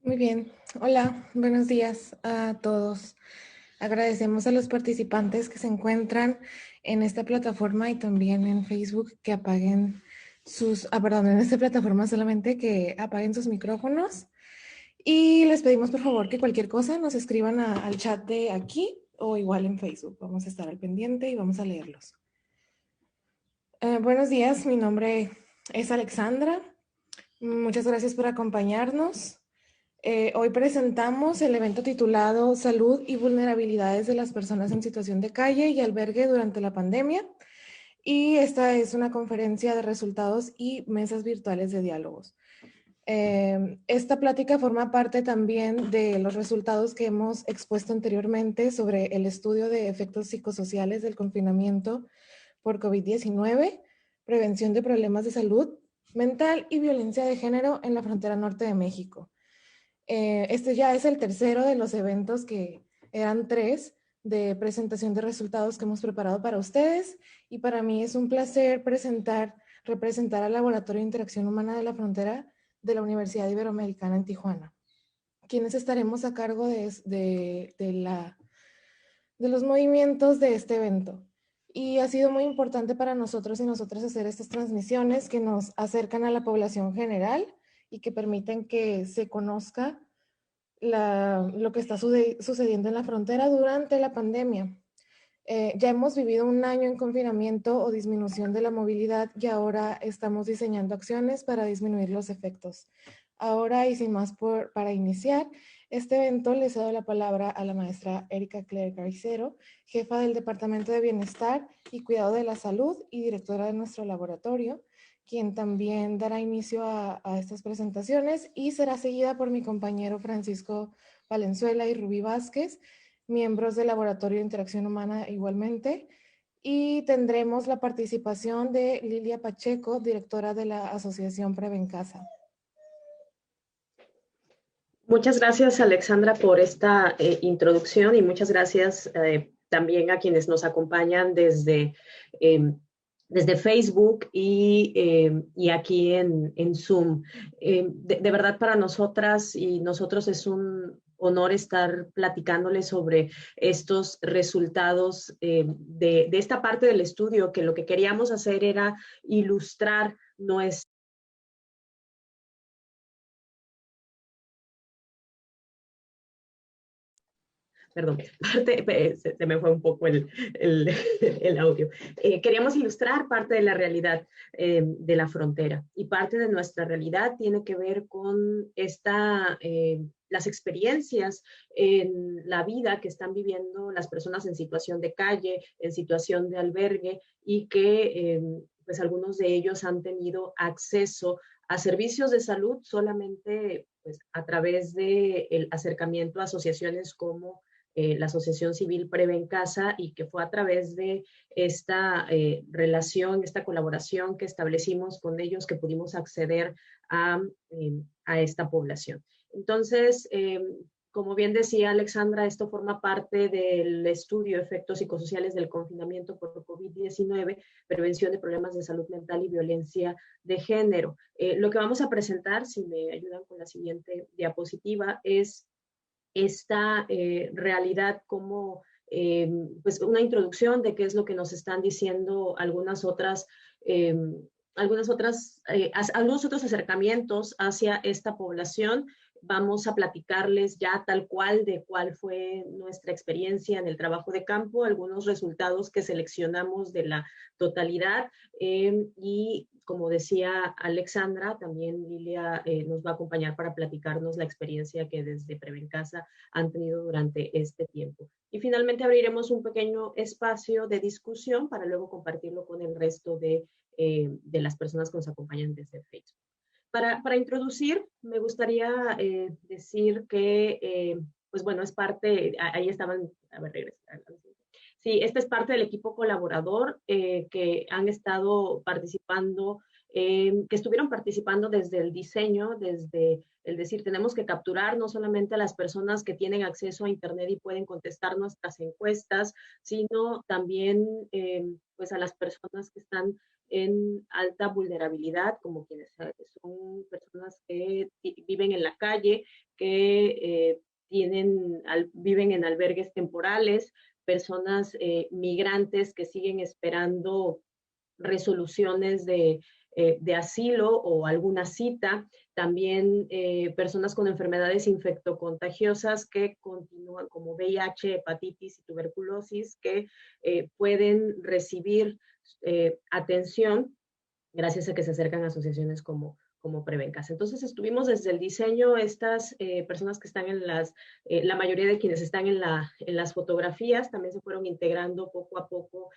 Muy bien. Hola, buenos días a todos. Agradecemos a los participantes que se encuentran en esta plataforma y también en Facebook que apaguen perdón, en esta plataforma solamente que apaguen sus micrófonos. Y les pedimos por favor que cualquier cosa nos escriban al chat de aquí o igual en Facebook. Vamos a estar al pendiente y vamos a leerlos. Buenos días, mi nombre es Alexandra. Muchas gracias por acompañarnos. Hoy presentamos el evento titulado Salud y vulnerabilidades de las personas en situación de calle y albergue durante la pandemia. Y esta es una conferencia de resultados y mesas virtuales de diálogos. Esta plática forma parte también de los resultados que hemos expuesto anteriormente sobre el estudio de efectos psicosociales del confinamiento por COVID-19, prevención de problemas de salud mental y violencia de género en la frontera norte de México. Este ya es el tercero de los eventos que eran tres de presentación de resultados que hemos preparado para ustedes y para mí es un placer representar al Laboratorio de Interacción Humana de la Frontera de la Universidad Iberoamericana en Tijuana, quienes estaremos a cargo de los movimientos de este evento. Y ha sido muy importante para nosotros y nosotras hacer estas transmisiones que nos acercan a la población general y que permiten que se conozca lo que está sucediendo en la frontera durante la pandemia. Ya hemos vivido un año en confinamiento o disminución de la movilidad y ahora estamos diseñando acciones para disminuir los efectos. Ahora y sin más para iniciar este evento, le cedo la palabra a la maestra Erika Claire Garcero, jefa del Departamento de Bienestar y Cuidado de la Salud y directora de nuestro laboratorio, quien también dará inicio a estas presentaciones y será seguida por mi compañero Francisco Valenzuela y Rubí Vázquez, miembros del Laboratorio de Interacción Humana igualmente, y tendremos la participación de Lilia Pacheco, directora de la Asociación Prevencasa. Muchas gracias, Alexandra, por esta introducción y muchas gracias también a quienes nos acompañan desde Facebook y aquí en Zoom. De verdad, para nosotras y nosotros es un honor estar platicándoles sobre estos resultados de esta parte del estudio, que lo que queríamos hacer era ilustrar nuestra perdón, se me fue un poco el audio. Queríamos ilustrar parte de la realidad de la frontera y parte de nuestra realidad tiene que ver con las experiencias en la vida que están viviendo las personas en situación de calle, en situación de albergue y que pues algunos de ellos han tenido acceso a servicios de salud solamente pues, a través del acercamiento a asociaciones como la Asociación Civil Prevencasa y que fue a través de esta relación, esta colaboración que establecimos con ellos que pudimos acceder a esta población. Entonces, como bien decía Alexandra, esto forma parte del estudio de efectos psicosociales del confinamiento por COVID-19, prevención de problemas de salud mental y violencia de género. Lo que vamos a presentar, si me ayudan con la siguiente diapositiva, es esta realidad como pues una introducción de qué es lo que nos están diciendo algunos otros acercamientos hacia esta población. Vamos a platicarles ya tal cual de cuál fue nuestra experiencia en el trabajo de campo, algunos resultados que seleccionamos de la totalidad y como decía Alexandra, también Lilia nos va a acompañar para platicarnos la experiencia que desde Prevencasa han tenido durante este tiempo. Y finalmente abriremos un pequeño espacio de discusión para luego compartirlo con el resto de las personas que nos acompañan desde Facebook. Para introducir, me gustaría decir que, pues bueno, es parte, ahí estaban, a ver, regresa. Sí, esta es parte del equipo colaborador que han estado participando que estuvieron participando desde el diseño, desde el decir, tenemos que capturar no solamente a las personas que tienen acceso a Internet y pueden contestar nuestras encuestas, sino también pues a las personas que están en alta vulnerabilidad, como quienes son personas que viven en la calle, que viven en albergues temporales, personas migrantes que siguen esperando resoluciones de asilo o alguna cita, también personas con enfermedades infectocontagiosas que continúan como VIH, hepatitis y tuberculosis, que pueden recibir atención gracias a que se acercan a asociaciones como Prevencas. Entonces estuvimos desde el diseño, estas personas que están la mayoría de quienes están en las fotografías, también se fueron integrando poco a poco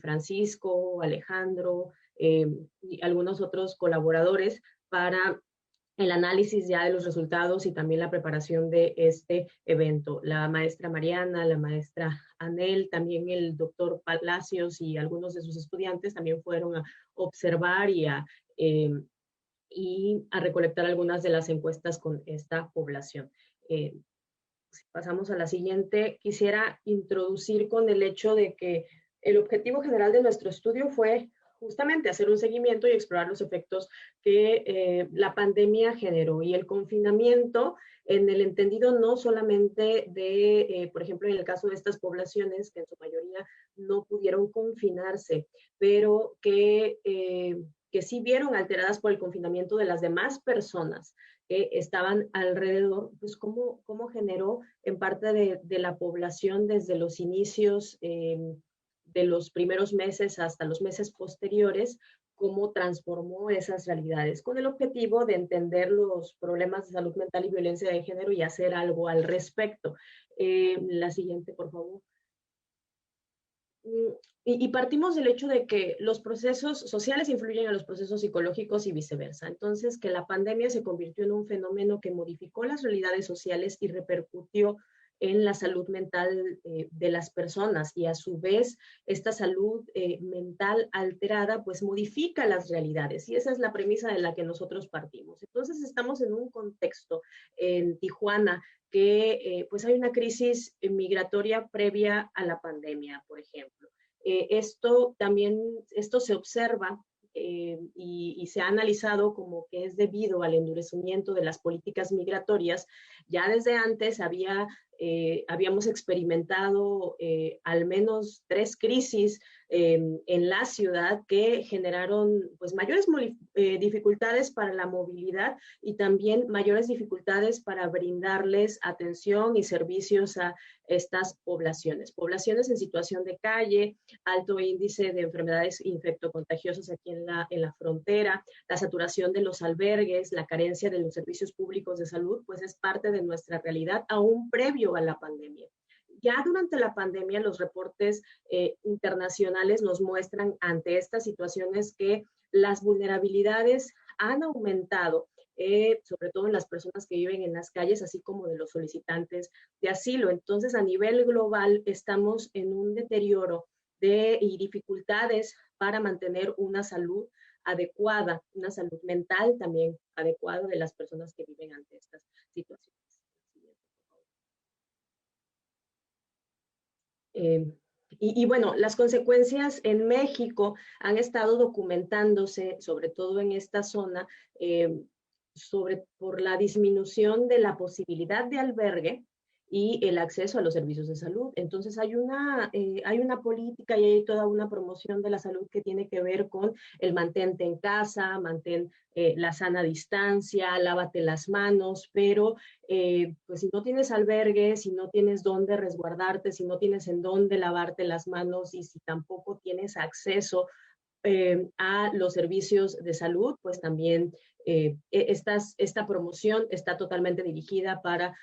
Francisco, Alejandro y algunos otros colaboradores para el análisis ya de los resultados y también la preparación de este evento. La maestra Mariana, la maestra Anel, también el doctor Palacios y algunos de sus estudiantes también fueron a observar y a recolectar algunas de las encuestas con esta población. Si pasamos a la siguiente, quisiera introducir con el hecho de que el objetivo general de nuestro estudio fue justamente hacer un seguimiento y explorar los efectos que la pandemia generó y el confinamiento en el entendido no solamente de, por ejemplo, en el caso de estas poblaciones que en su mayoría no pudieron confinarse, pero que sí vieron alteradas por el confinamiento de las demás personas que estaban alrededor, pues cómo generó en parte de la población desde los inicios de los primeros meses hasta los meses posteriores, cómo transformó esas realidades, con el objetivo de entender los problemas de salud mental y violencia de género y hacer algo al respecto. La siguiente, por favor. Y partimos del hecho de que los procesos sociales influyen en los procesos psicológicos y viceversa. Entonces, que la pandemia se convirtió en un fenómeno que modificó las realidades sociales y repercutió en la salud mental de las personas y a su vez esta salud mental alterada pues modifica las realidades y esa es la premisa de la que nosotros partimos. Entonces estamos en un contexto en Tijuana que pues hay una crisis migratoria previa a la pandemia, por ejemplo. Esto se observa y se ha analizado como que es debido al endurecimiento de las políticas migratorias. Ya desde antes habíamos experimentado al menos 3 crisis en la ciudad que generaron pues mayores dificultades para la movilidad y también mayores dificultades para brindarles atención y servicios a estas poblaciones en situación de calle, alto índice de enfermedades infectocontagiosas aquí en la frontera, la saturación de los albergues, la carencia de los servicios públicos de salud, pues es parte de nuestra realidad aún previo a la pandemia. Ya durante la pandemia, los reportes internacionales nos muestran ante estas situaciones que las vulnerabilidades han aumentado, sobre todo en las personas que viven en las calles, así como de los solicitantes de asilo. Entonces, a nivel global, estamos en un deterioro y dificultades para mantener una salud adecuada, una salud mental también adecuada de las personas que viven ante estas situaciones. Bueno, las consecuencias en México han estado documentándose, sobre todo en esta zona, por la disminución de la posibilidad de albergue y el acceso a los servicios de salud. Entonces hay una política y hay toda una promoción de la salud que tiene que ver con el mantente en casa, mantén la sana distancia, lávate las manos, pero pues si no tienes albergue, si no tienes dónde resguardarte, si no tienes en dónde lavarte las manos y si tampoco tienes acceso a los servicios de salud, pues también esta promoción está totalmente dirigida para,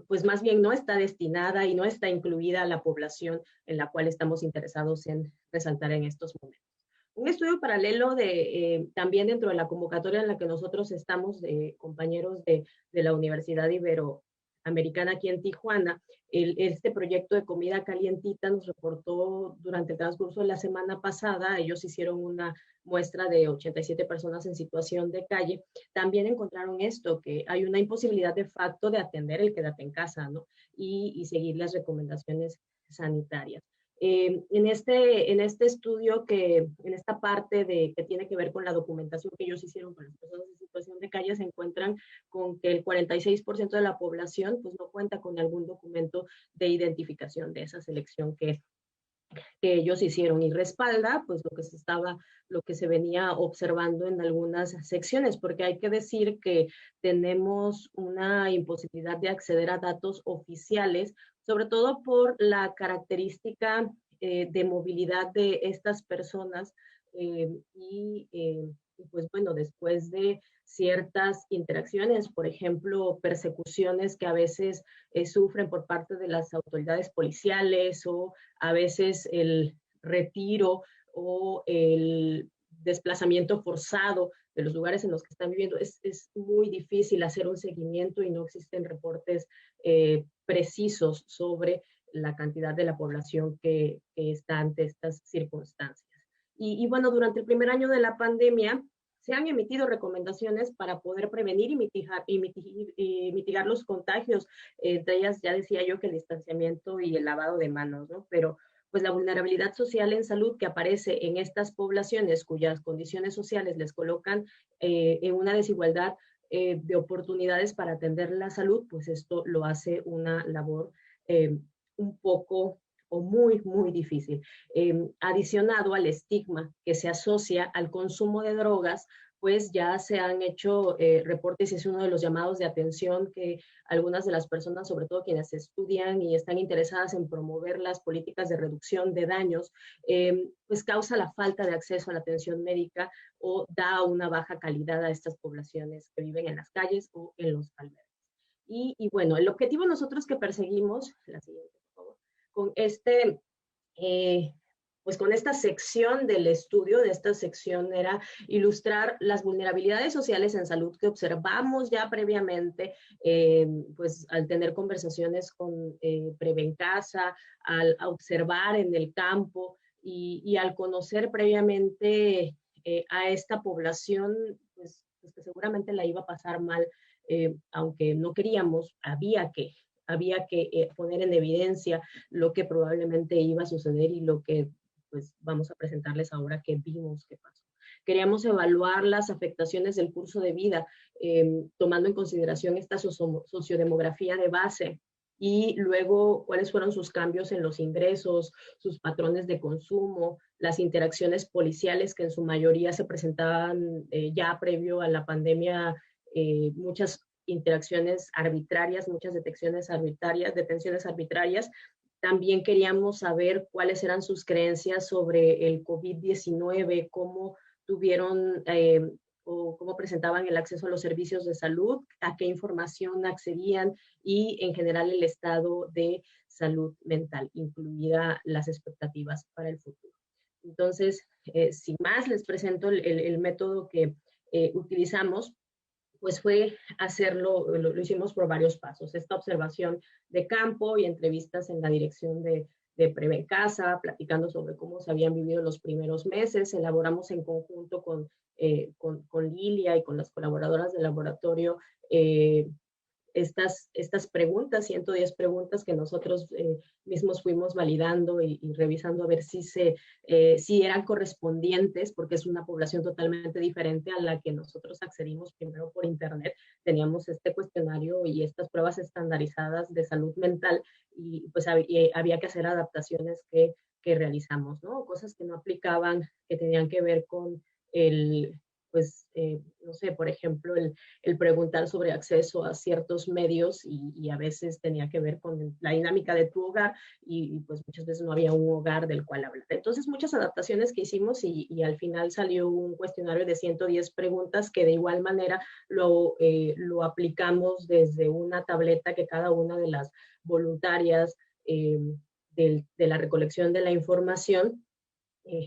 pues más bien no está destinada y no está incluida a la población en la cual estamos interesados en resaltar en estos momentos. Un estudio paralelo también dentro de la convocatoria en la que nosotros estamos, de compañeros de la Universidad Americana aquí en Tijuana, este proyecto de comida calientita nos reportó durante el transcurso de la semana pasada. Ellos hicieron una muestra de 87 personas en situación de calle. También encontraron esto, que hay una imposibilidad de facto de atender el quédate en casa, ¿no? Y seguir las recomendaciones sanitarias. En este estudio, en esta parte que tiene que ver con la documentación que ellos hicieron con las personas en situación de calle, se encuentran con que el 46% de la población pues no cuenta con algún documento de identificación de esa selección que ellos hicieron, y respalda pues lo que se venía observando en algunas secciones, porque hay que decir que tenemos una imposibilidad de acceder a datos oficiales, sobre todo por la característica de movilidad de estas personas, y pues bueno, después de ciertas interacciones, por ejemplo, persecuciones que a veces sufren por parte de las autoridades policiales, o a veces el retiro o el desplazamiento forzado de los lugares en los que están viviendo, es muy difícil hacer un seguimiento y no existen reportes precisos sobre la cantidad de la población que está ante estas circunstancias. Y bueno, durante el primer año de la pandemia se han emitido recomendaciones para poder prevenir y mitigar los contagios. Entre ellas, ya decía yo, que el distanciamiento y el lavado de manos, ¿no? Pero pues la vulnerabilidad social en salud que aparece en estas poblaciones cuyas condiciones sociales les colocan en una desigualdad de oportunidades para atender la salud, pues esto lo hace una labor un poco o muy, muy difícil. Adicionado al estigma que se asocia al consumo de drogas, pues ya se han hecho reportes, y es uno de los llamados de atención que algunas de las personas, sobre todo quienes estudian y están interesadas en promover las políticas de reducción de daños, pues causa la falta de acceso a la atención médica o da una baja calidad a estas poblaciones que viven en las calles o en los albergues. Y bueno, el objetivo nosotros que perseguimos, la siguiente, por favor, con eh, pues con esta sección del estudio, de esta sección, era ilustrar las vulnerabilidades sociales en salud que observamos ya previamente, pues al tener conversaciones con Prevencasa, al observar en el campo y al conocer previamente a esta población, pues que seguramente la iba a pasar mal, aunque no queríamos, había que poner en evidencia lo que probablemente iba a suceder y lo que pues vamos a presentarles ahora que vimos que pasó. Queríamos evaluar las afectaciones del curso de vida, tomando en consideración esta sociodemografía de base, y luego cuáles fueron sus cambios en los ingresos, sus patrones de consumo, las interacciones policiales que en su mayoría se presentaban ya previo a la pandemia, muchas interacciones arbitrarias, muchas detenciones arbitrarias. También queríamos saber cuáles eran sus creencias sobre el COVID-19, cómo tuvieron o cómo presentaban el acceso a los servicios de salud, a qué información accedían, y en general el estado de salud mental, incluidas las expectativas para el futuro. Entonces, sin más, les presento el método que utilizamos. Pues fue hacerlo, lo hicimos por varios pasos. Esta observación de campo y entrevistas en la dirección de Prevencasa, platicando sobre cómo se habían vivido los primeros meses. Elaboramos en conjunto con Lilia y con las colaboradoras del laboratorio estas preguntas, 110 preguntas que nosotros mismos fuimos validando y revisando a ver si eran correspondientes, porque es una población totalmente diferente a la que nosotros accedimos primero por internet. Teníamos este cuestionario y estas pruebas estandarizadas de salud mental, y pues había que hacer adaptaciones que realizamos, ¿no? Cosas que no aplicaban, que tenían que ver con no sé, por ejemplo, el preguntar sobre acceso a ciertos medios, y a veces tenía que ver con la dinámica de tu hogar, y pues muchas veces no había un hogar del cual hablar. Entonces, muchas adaptaciones que hicimos, y al final salió un cuestionario de 110 preguntas que de igual manera lo aplicamos desde una tableta que cada una de las voluntarias de la recolección de la información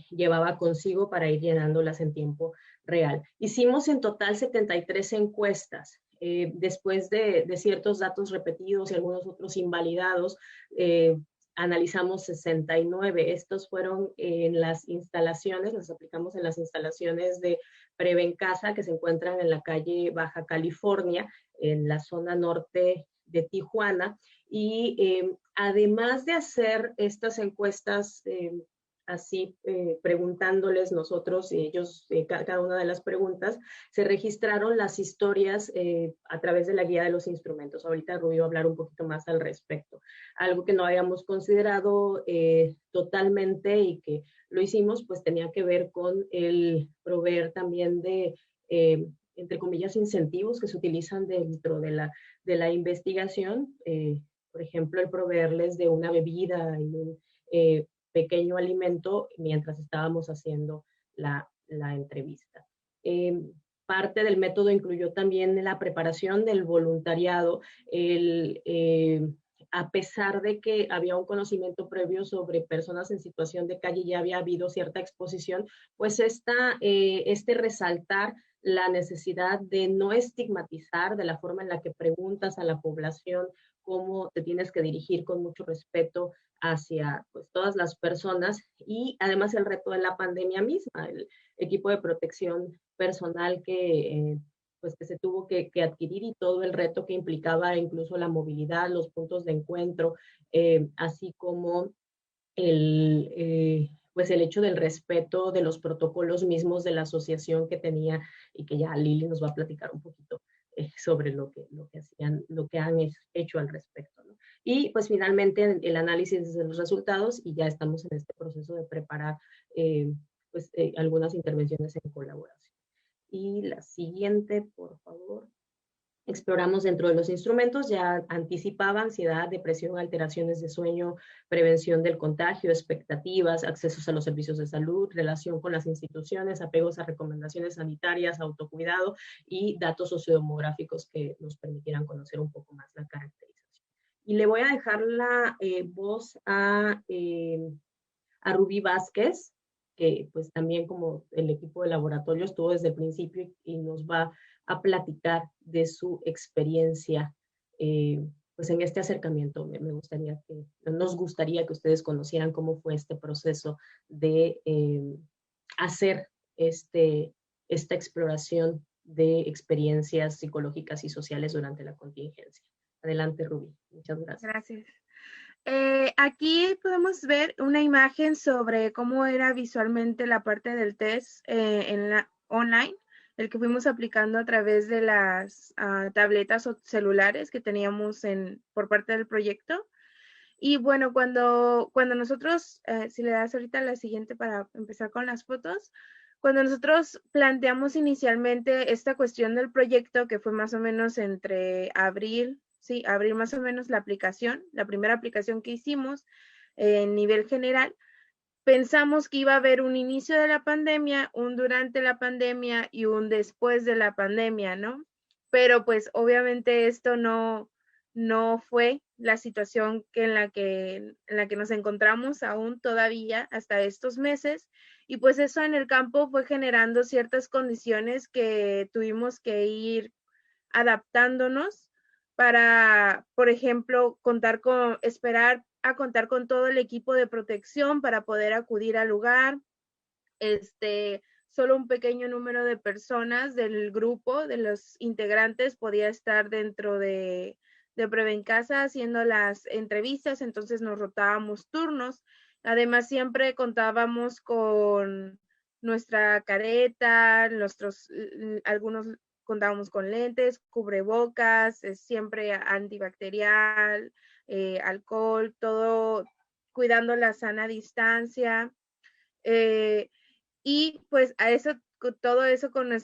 llevaba consigo para ir llenándolas en tiempo real. Hicimos en total 73 encuestas. después de ciertos datos repetidos y algunos otros invalidados, analizamos 69. Estos fueron en las instalaciones, los aplicamos en las instalaciones de Prevencasa, que se encuentran en la calle Baja California, en la zona norte de Tijuana. Y además de hacer estas encuestas así preguntándoles nosotros y ellos cada una de las preguntas, se registraron las historias a través de la guía de los instrumentos. Ahorita Rubí va a hablar un poquito más al respecto. Algo que no habíamos considerado totalmente y que lo hicimos, pues tenía que ver con el proveer también de, entre comillas, incentivos que se utilizan dentro de la investigación. Por ejemplo, el proveerles de una bebida y un pequeño alimento mientras estábamos haciendo la entrevista. Parte del método incluyó también la preparación del voluntariado, a pesar de que había un conocimiento previo sobre personas en situación de calle, ya había habido cierta exposición, pues este resaltar la necesidad de no estigmatizar de la forma en la que preguntas a la población cómo te tienes que dirigir con mucho respeto hacia pues, todas las personas y además el reto de la pandemia misma, el equipo de protección personal pues que se tuvo que adquirir y todo el reto que implicaba incluso la movilidad, los puntos de encuentro, así como pues el hecho del respeto de los protocolos mismos de la asociación que tenía y que ya Lili nos va a platicar un poquito sobre lo que han hecho al respecto, ¿no? Y pues finalmente el análisis de los resultados y ya estamos en este proceso de preparar algunas intervenciones en colaboración. Y la siguiente, por favor. Exploramos dentro de los instrumentos, ya anticipaba ansiedad, depresión, alteraciones de sueño, prevención del contagio, expectativas, accesos a los servicios de salud, relación con las instituciones, apegos a recomendaciones sanitarias, autocuidado y datos sociodemográficos que nos permitieran conocer un poco más la caracterización. Y le voy a dejar la voz a Rubí Vázquez, que pues también como el equipo de laboratorio estuvo desde el principio y nos va a platicar de su experiencia pues en este acercamiento. Nos gustaría que ustedes conocieran cómo fue este proceso de hacer esta exploración de experiencias psicológicas y sociales durante la contingencia. Adelante, Rubí. Muchas gracias. Gracias. Aquí podemos ver una imagen sobre cómo era visualmente la parte del test en la online, el que fuimos aplicando a través de las tabletas o celulares que teníamos por parte del proyecto. Y bueno, cuando nosotros, si le das ahorita la siguiente para empezar con las fotos, cuando nosotros planteamos inicialmente esta cuestión del proyecto, que fue más o menos entre abril más o menos la primera aplicación que hicimos en nivel general, pensamos que iba a haber un inicio de la pandemia, un durante la pandemia y un después de la pandemia, ¿no? Pero pues obviamente esto no fue la situación en la que nos encontramos aún todavía hasta estos meses, y pues eso en el campo fue generando ciertas condiciones que tuvimos que ir adaptándonos para, por ejemplo, esperar a contar con todo el equipo de protección para poder acudir al lugar. Solo un pequeño número de personas del grupo, de los integrantes, podía estar dentro de Prevencasa haciendo las entrevistas, entonces nos rotábamos turnos. Además, siempre contábamos con nuestra careta, algunos contábamos con lentes, cubrebocas, siempre antibacterial, alcohol, todo cuidando la sana distancia. Y pues todo eso con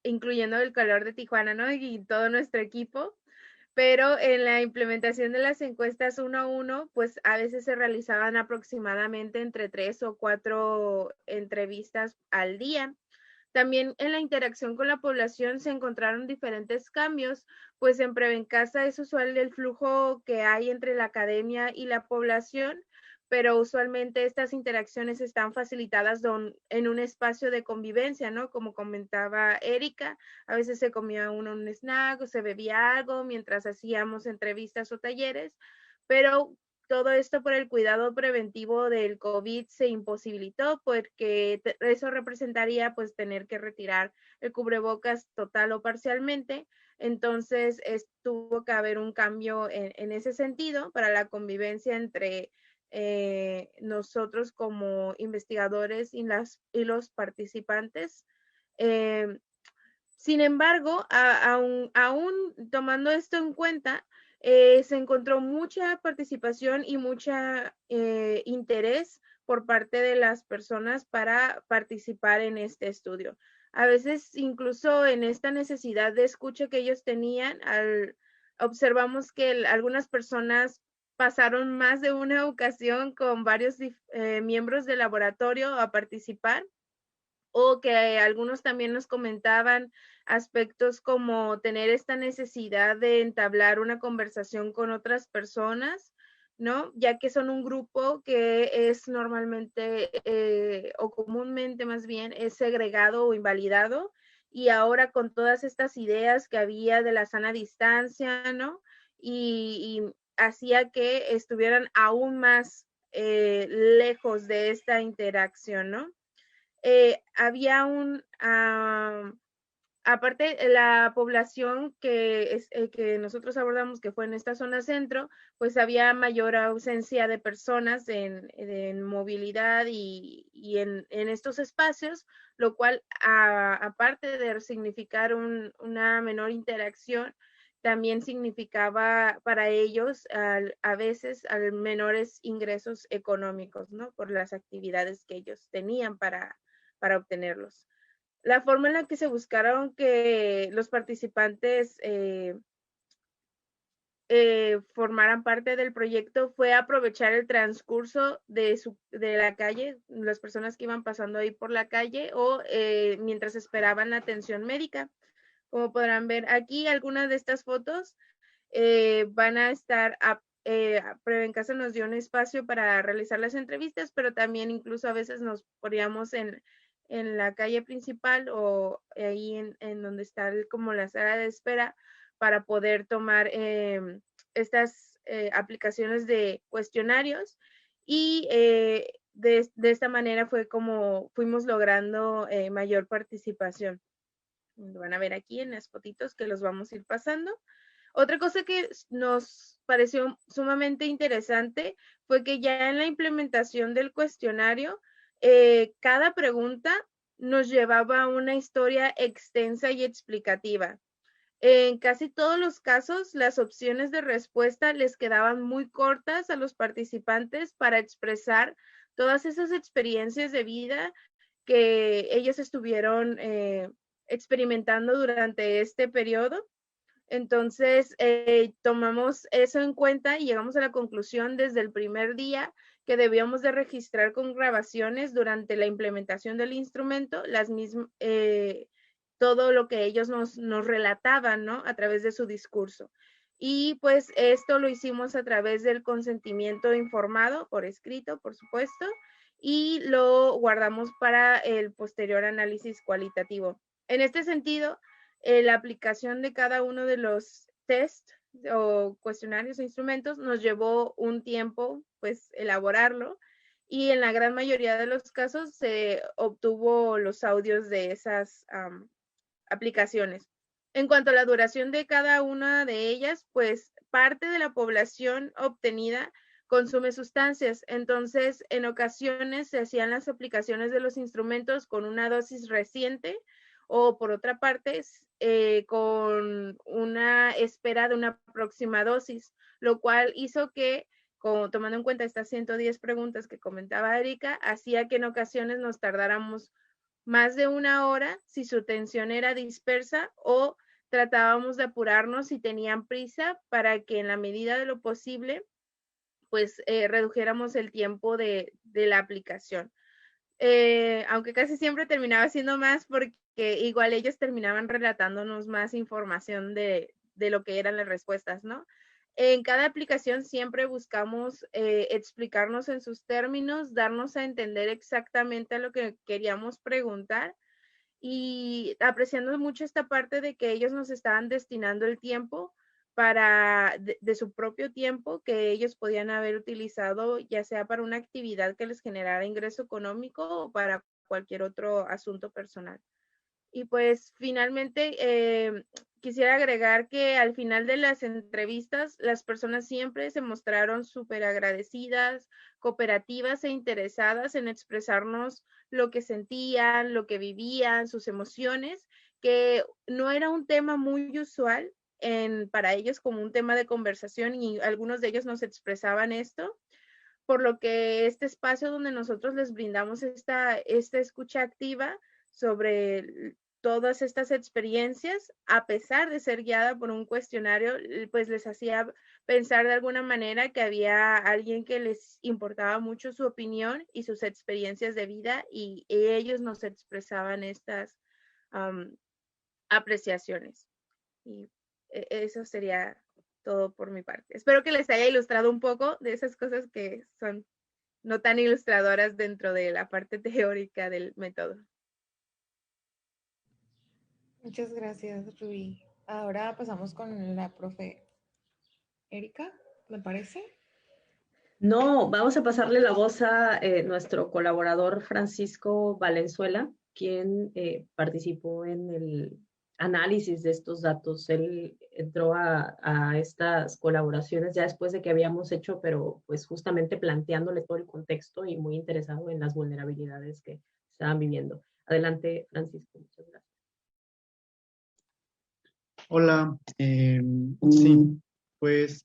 incluyendo el calor de Tijuana, ¿no? Y todo nuestro equipo. Pero en la implementación de las encuestas 1 a 1, pues a veces se realizaban aproximadamente entre 3 o 4 entrevistas al día. También en la interacción con la población se encontraron diferentes cambios, pues en Prevencasa es usual el flujo que hay entre la academia y la población, pero usualmente estas interacciones están facilitadas en un espacio de convivencia, ¿no? Como comentaba Erika, a veces se comía uno un snack o se bebía algo mientras hacíamos entrevistas o talleres, pero todo esto por el cuidado preventivo del COVID se imposibilitó porque eso representaría pues tener que retirar el cubrebocas total o parcialmente. Entonces tuvo que haber un cambio en ese sentido para la convivencia entre nosotros como investigadores y los participantes. Sin embargo, aún tomando esto en cuenta, se encontró mucha participación y mucha interés por parte de las personas para participar en este estudio. A veces, incluso en esta necesidad de escucha que ellos tenían, observamos que algunas personas pasaron más de una ocasión con varios miembros del laboratorio a participar, o que algunos también nos comentaban aspectos como tener esta necesidad de entablar una conversación con otras personas, ¿no? Ya que son un grupo que es normalmente o comúnmente más bien es segregado o invalidado, y ahora con todas estas ideas que había de la sana distancia, ¿no? Y hacía que estuvieran aún más lejos de esta interacción, ¿no? Había aparte la población que nosotros abordamos, que fue en esta zona centro, pues había mayor ausencia de personas en movilidad y en estos espacios, lo cual aparte de significar una menor interacción, también significaba para ellos a veces menores ingresos económicos, ¿no? Por las actividades que ellos tenían para obtenerlos. La forma en la que se buscaron que los participantes formaran parte del proyecto fue aprovechar el transcurso de la calle, las personas que iban pasando ahí por la calle o mientras esperaban la atención médica. Como podrán ver aquí, algunas de estas fotos van a estar Prevencasa nos dio un espacio para realizar las entrevistas, pero también incluso a veces nos poníamos en la calle principal o ahí en donde está como la sala de espera para poder tomar estas aplicaciones de cuestionarios, y de esta manera fue como fuimos logrando mayor participación. Van a ver aquí en las fotitos que los vamos a ir pasando. Otra cosa que nos pareció sumamente interesante fue que ya en la implementación del cuestionario, cada pregunta nos llevaba a una historia extensa y explicativa. En casi todos los casos, las opciones de respuesta les quedaban muy cortas a los participantes para expresar todas esas experiencias de vida que ellos estuvieron experimentando durante este periodo. Entonces, tomamos eso en cuenta y llegamos a la conclusión desde el primer día que debíamos de registrar con grabaciones durante la implementación del instrumento todo lo que ellos nos relataban, ¿no? A través de su discurso. Y pues esto lo hicimos a través del consentimiento informado, por escrito, por supuesto, y lo guardamos para el posterior análisis cualitativo. En este sentido, la aplicación de cada uno de los test o cuestionarios e instrumentos nos llevó un tiempo, pues, elaborarlo, y en la gran mayoría de los casos se obtuvo los audios de esas aplicaciones. En cuanto a la duración de cada una de ellas, pues parte de la población obtenida consume sustancias. Entonces, en ocasiones se hacían las aplicaciones de los instrumentos con una dosis reciente, o por otra parte, con una espera de una próxima dosis, lo cual hizo que, tomando en cuenta estas 110 preguntas que comentaba Erika, hacía que en ocasiones nos tardáramos más de una hora si su atención era dispersa, o tratábamos de apurarnos si tenían prisa para que en la medida de lo posible pues redujéramos el tiempo de la aplicación. Aunque casi siempre terminaba siendo más porque igual ellos terminaban relatándonos más información de lo que eran las respuestas, ¿no? En cada aplicación siempre buscamos explicarnos en sus términos, darnos a entender exactamente lo que queríamos preguntar y apreciando mucho esta parte de que ellos nos estaban destinando el tiempo de su propio tiempo que ellos podían haber utilizado, ya sea para una actividad que les generara ingreso económico o para cualquier otro asunto personal. Y pues finalmente quisiera agregar que al final de las entrevistas las personas siempre se mostraron súper agradecidas, cooperativas e interesadas en expresarnos lo que sentían, lo que vivían, sus emociones, que no era un tema muy usual para ellos como un tema de conversación y algunos de ellos nos expresaban esto, por lo que este espacio donde nosotros les brindamos esta escucha activa sobre todas estas experiencias, a pesar de ser guiada por un cuestionario, pues les hacía pensar de alguna manera que había alguien que les importaba mucho su opinión y sus experiencias de vida y ellos nos expresaban estas apreciaciones. Y eso sería todo por mi parte. Espero que les haya ilustrado un poco de esas cosas que son no tan ilustradoras dentro de la parte teórica del método. Muchas gracias, Rubí. Ahora pasamos con la profe Erika, ¿me parece? No, vamos a pasarle la voz a nuestro colaborador Francisco Valenzuela, quien participó en el análisis de estos datos. Él entró a estas colaboraciones ya después de que habíamos hecho, pero pues justamente planteándole todo el contexto y muy interesado en las vulnerabilidades que estaban viviendo. Adelante, Francisco, muchas gracias. Hola, sí, pues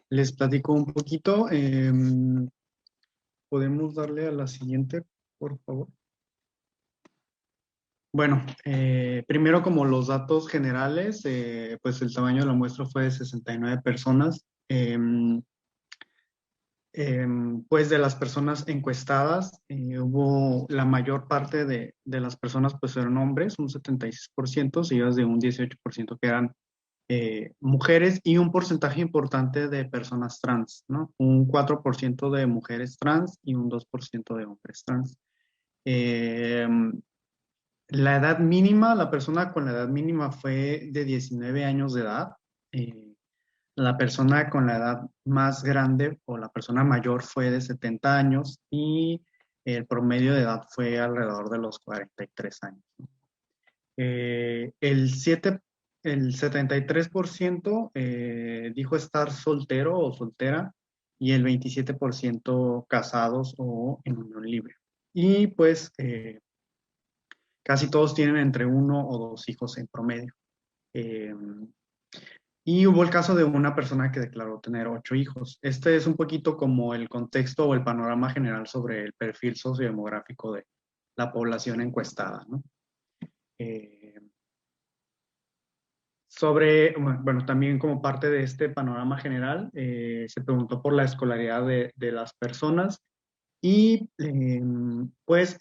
les platico un poquito. ¿Podemos darle a la siguiente, por favor? Bueno, primero como los datos generales, pues el tamaño de la muestra fue de 69 personas. Pues de las personas encuestadas, hubo la mayor parte de las personas pues eran hombres, un 76%, seguidas de un 18% que eran mujeres y un porcentaje importante de personas trans, ¿no? Un 4% de mujeres trans y un 2% de hombres trans. La edad mínima, la persona con la edad mínima fue de 19 años de edad. La persona con la edad más grande o la persona mayor fue de 70 años y el promedio de edad fue alrededor de los 43 años, ¿no? El 73% dijo estar soltero o soltera y el 27% casados o en unión libre. Y pues casi todos tienen entre 1 o 2 hijos en promedio. Y hubo el caso de una persona que declaró tener 8 hijos. Este es un poquito como el contexto o el panorama general sobre el perfil sociodemográfico de la población encuestada, ¿no? Bueno, también como parte de este panorama general, se preguntó por la escolaridad de las personas y pues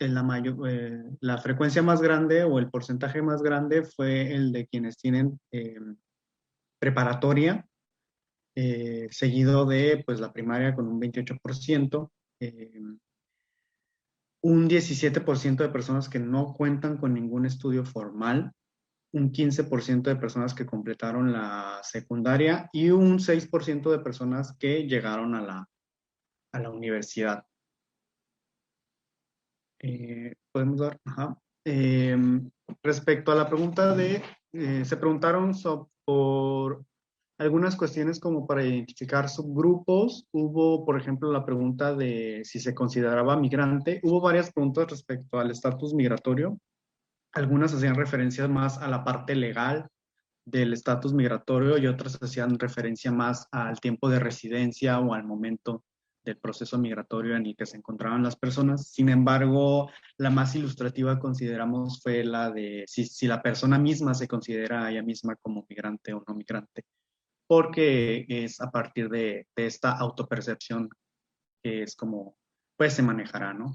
la frecuencia más grande o el porcentaje más grande fue el de quienes tienen preparatoria, seguido de pues la primaria con un 28%, un 17% de personas que no cuentan con ningún estudio formal, un 15% de personas que completaron la secundaria y un 6% de personas que llegaron a la universidad. Podemos dar, ajá. Respecto a la pregunta se preguntaron por algunas cuestiones como para identificar subgrupos. Hubo, por ejemplo, la pregunta de si se consideraba migrante. Hubo varias preguntas respecto al estatus migratorio. Algunas hacían referencia más a la parte legal del estatus migratorio y otras hacían referencia más al tiempo de residencia o al momento del proceso migratorio en el que se encontraban las personas. Sin embargo, la más ilustrativa consideramos fue la de si la persona misma se considera a ella misma como migrante o no migrante, porque es a partir de esta autopercepción que es como pues se manejará, ¿no?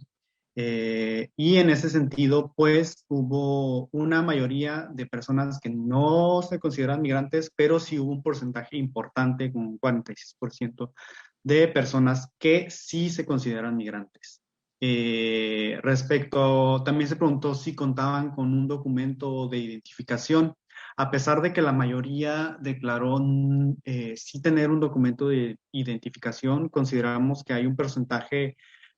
Y en ese sentido, pues hubo una mayoría de personas que no se consideran migrantes, pero sí hubo un porcentaje importante, como un 46% de personas que sí se consideran migrantes. También se preguntó si contaban con un documento de identificación. A pesar de que la mayoría declaró sí tener un documento de identificación, consideramos que hay un porcentaje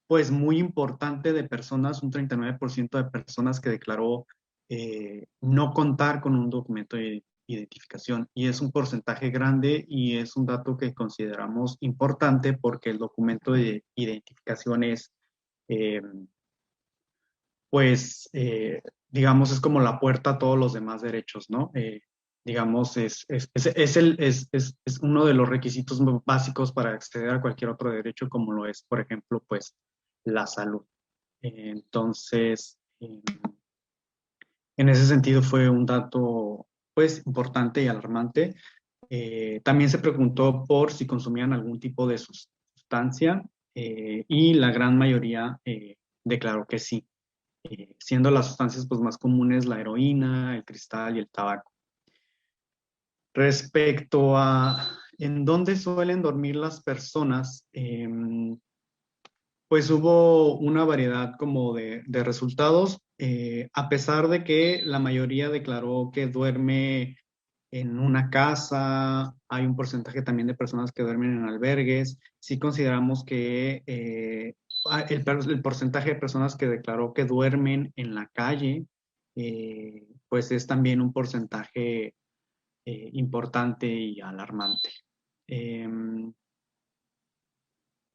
pues muy importante de personas, un 39% de personas que declaró no contar con un documento de identificación. Y es un porcentaje grande y es un dato que consideramos importante porque el documento de identificación es, eh, digamos, es como la puerta a todos los demás derechos, ¿no? Digamos, es uno de los requisitos básicos para acceder a cualquier otro derecho, como lo es, por ejemplo, pues, la salud. Entonces, en ese sentido fue un dato, pues, importante y alarmante. También se preguntó por si consumían algún tipo de sustancia y la gran mayoría declaró que sí, siendo las sustancias pues, más comunes la heroína, el cristal y el tabaco. Respecto a en dónde suelen dormir las personas, pues hubo una variedad como de resultados, a pesar de que la mayoría declaró que duerme en una casa, hay un porcentaje también de personas que duermen en albergues. Sí consideramos que el porcentaje de personas que declaró que duermen en la calle, pues es también un porcentaje importante y alarmante.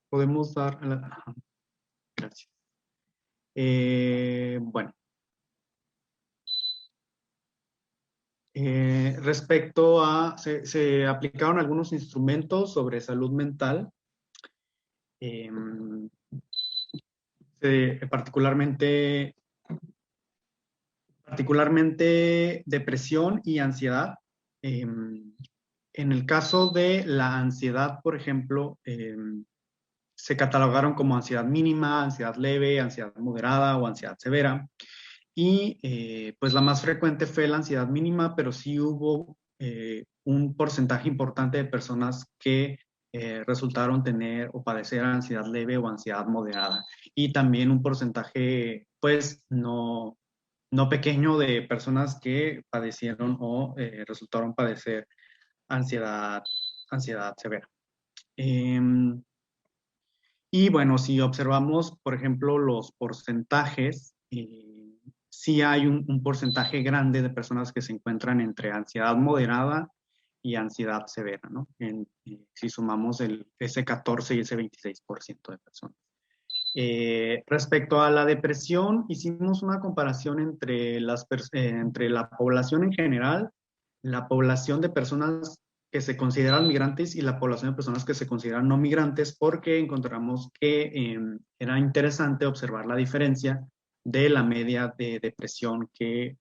Podemos dar... Ajá, gracias. Bueno. Respecto a, se aplicaron algunos instrumentos sobre salud mental, particularmente depresión y ansiedad. En el caso de la ansiedad, por ejemplo, se catalogaron como ansiedad mínima, ansiedad leve, ansiedad moderada o ansiedad severa. Y pues la más frecuente fue la ansiedad mínima, pero sí hubo un porcentaje importante de personas que resultaron tener o padecer ansiedad leve o ansiedad moderada. Y también un porcentaje, pues, no pequeño de personas que padecieron o resultaron padecer ansiedad severa. Y bueno, si observamos, por ejemplo, los porcentajes, sí hay un porcentaje grande de personas que se encuentran entre ansiedad moderada y ansiedad severa, ¿no? Si sumamos ese 14 y ese 26% de personas. Respecto a la depresión, hicimos una comparación entre la población en general, la población de personas que se consideran migrantes y la población de personas que se consideran no migrantes, porque encontramos que era interesante observar la diferencia de la media de depresión que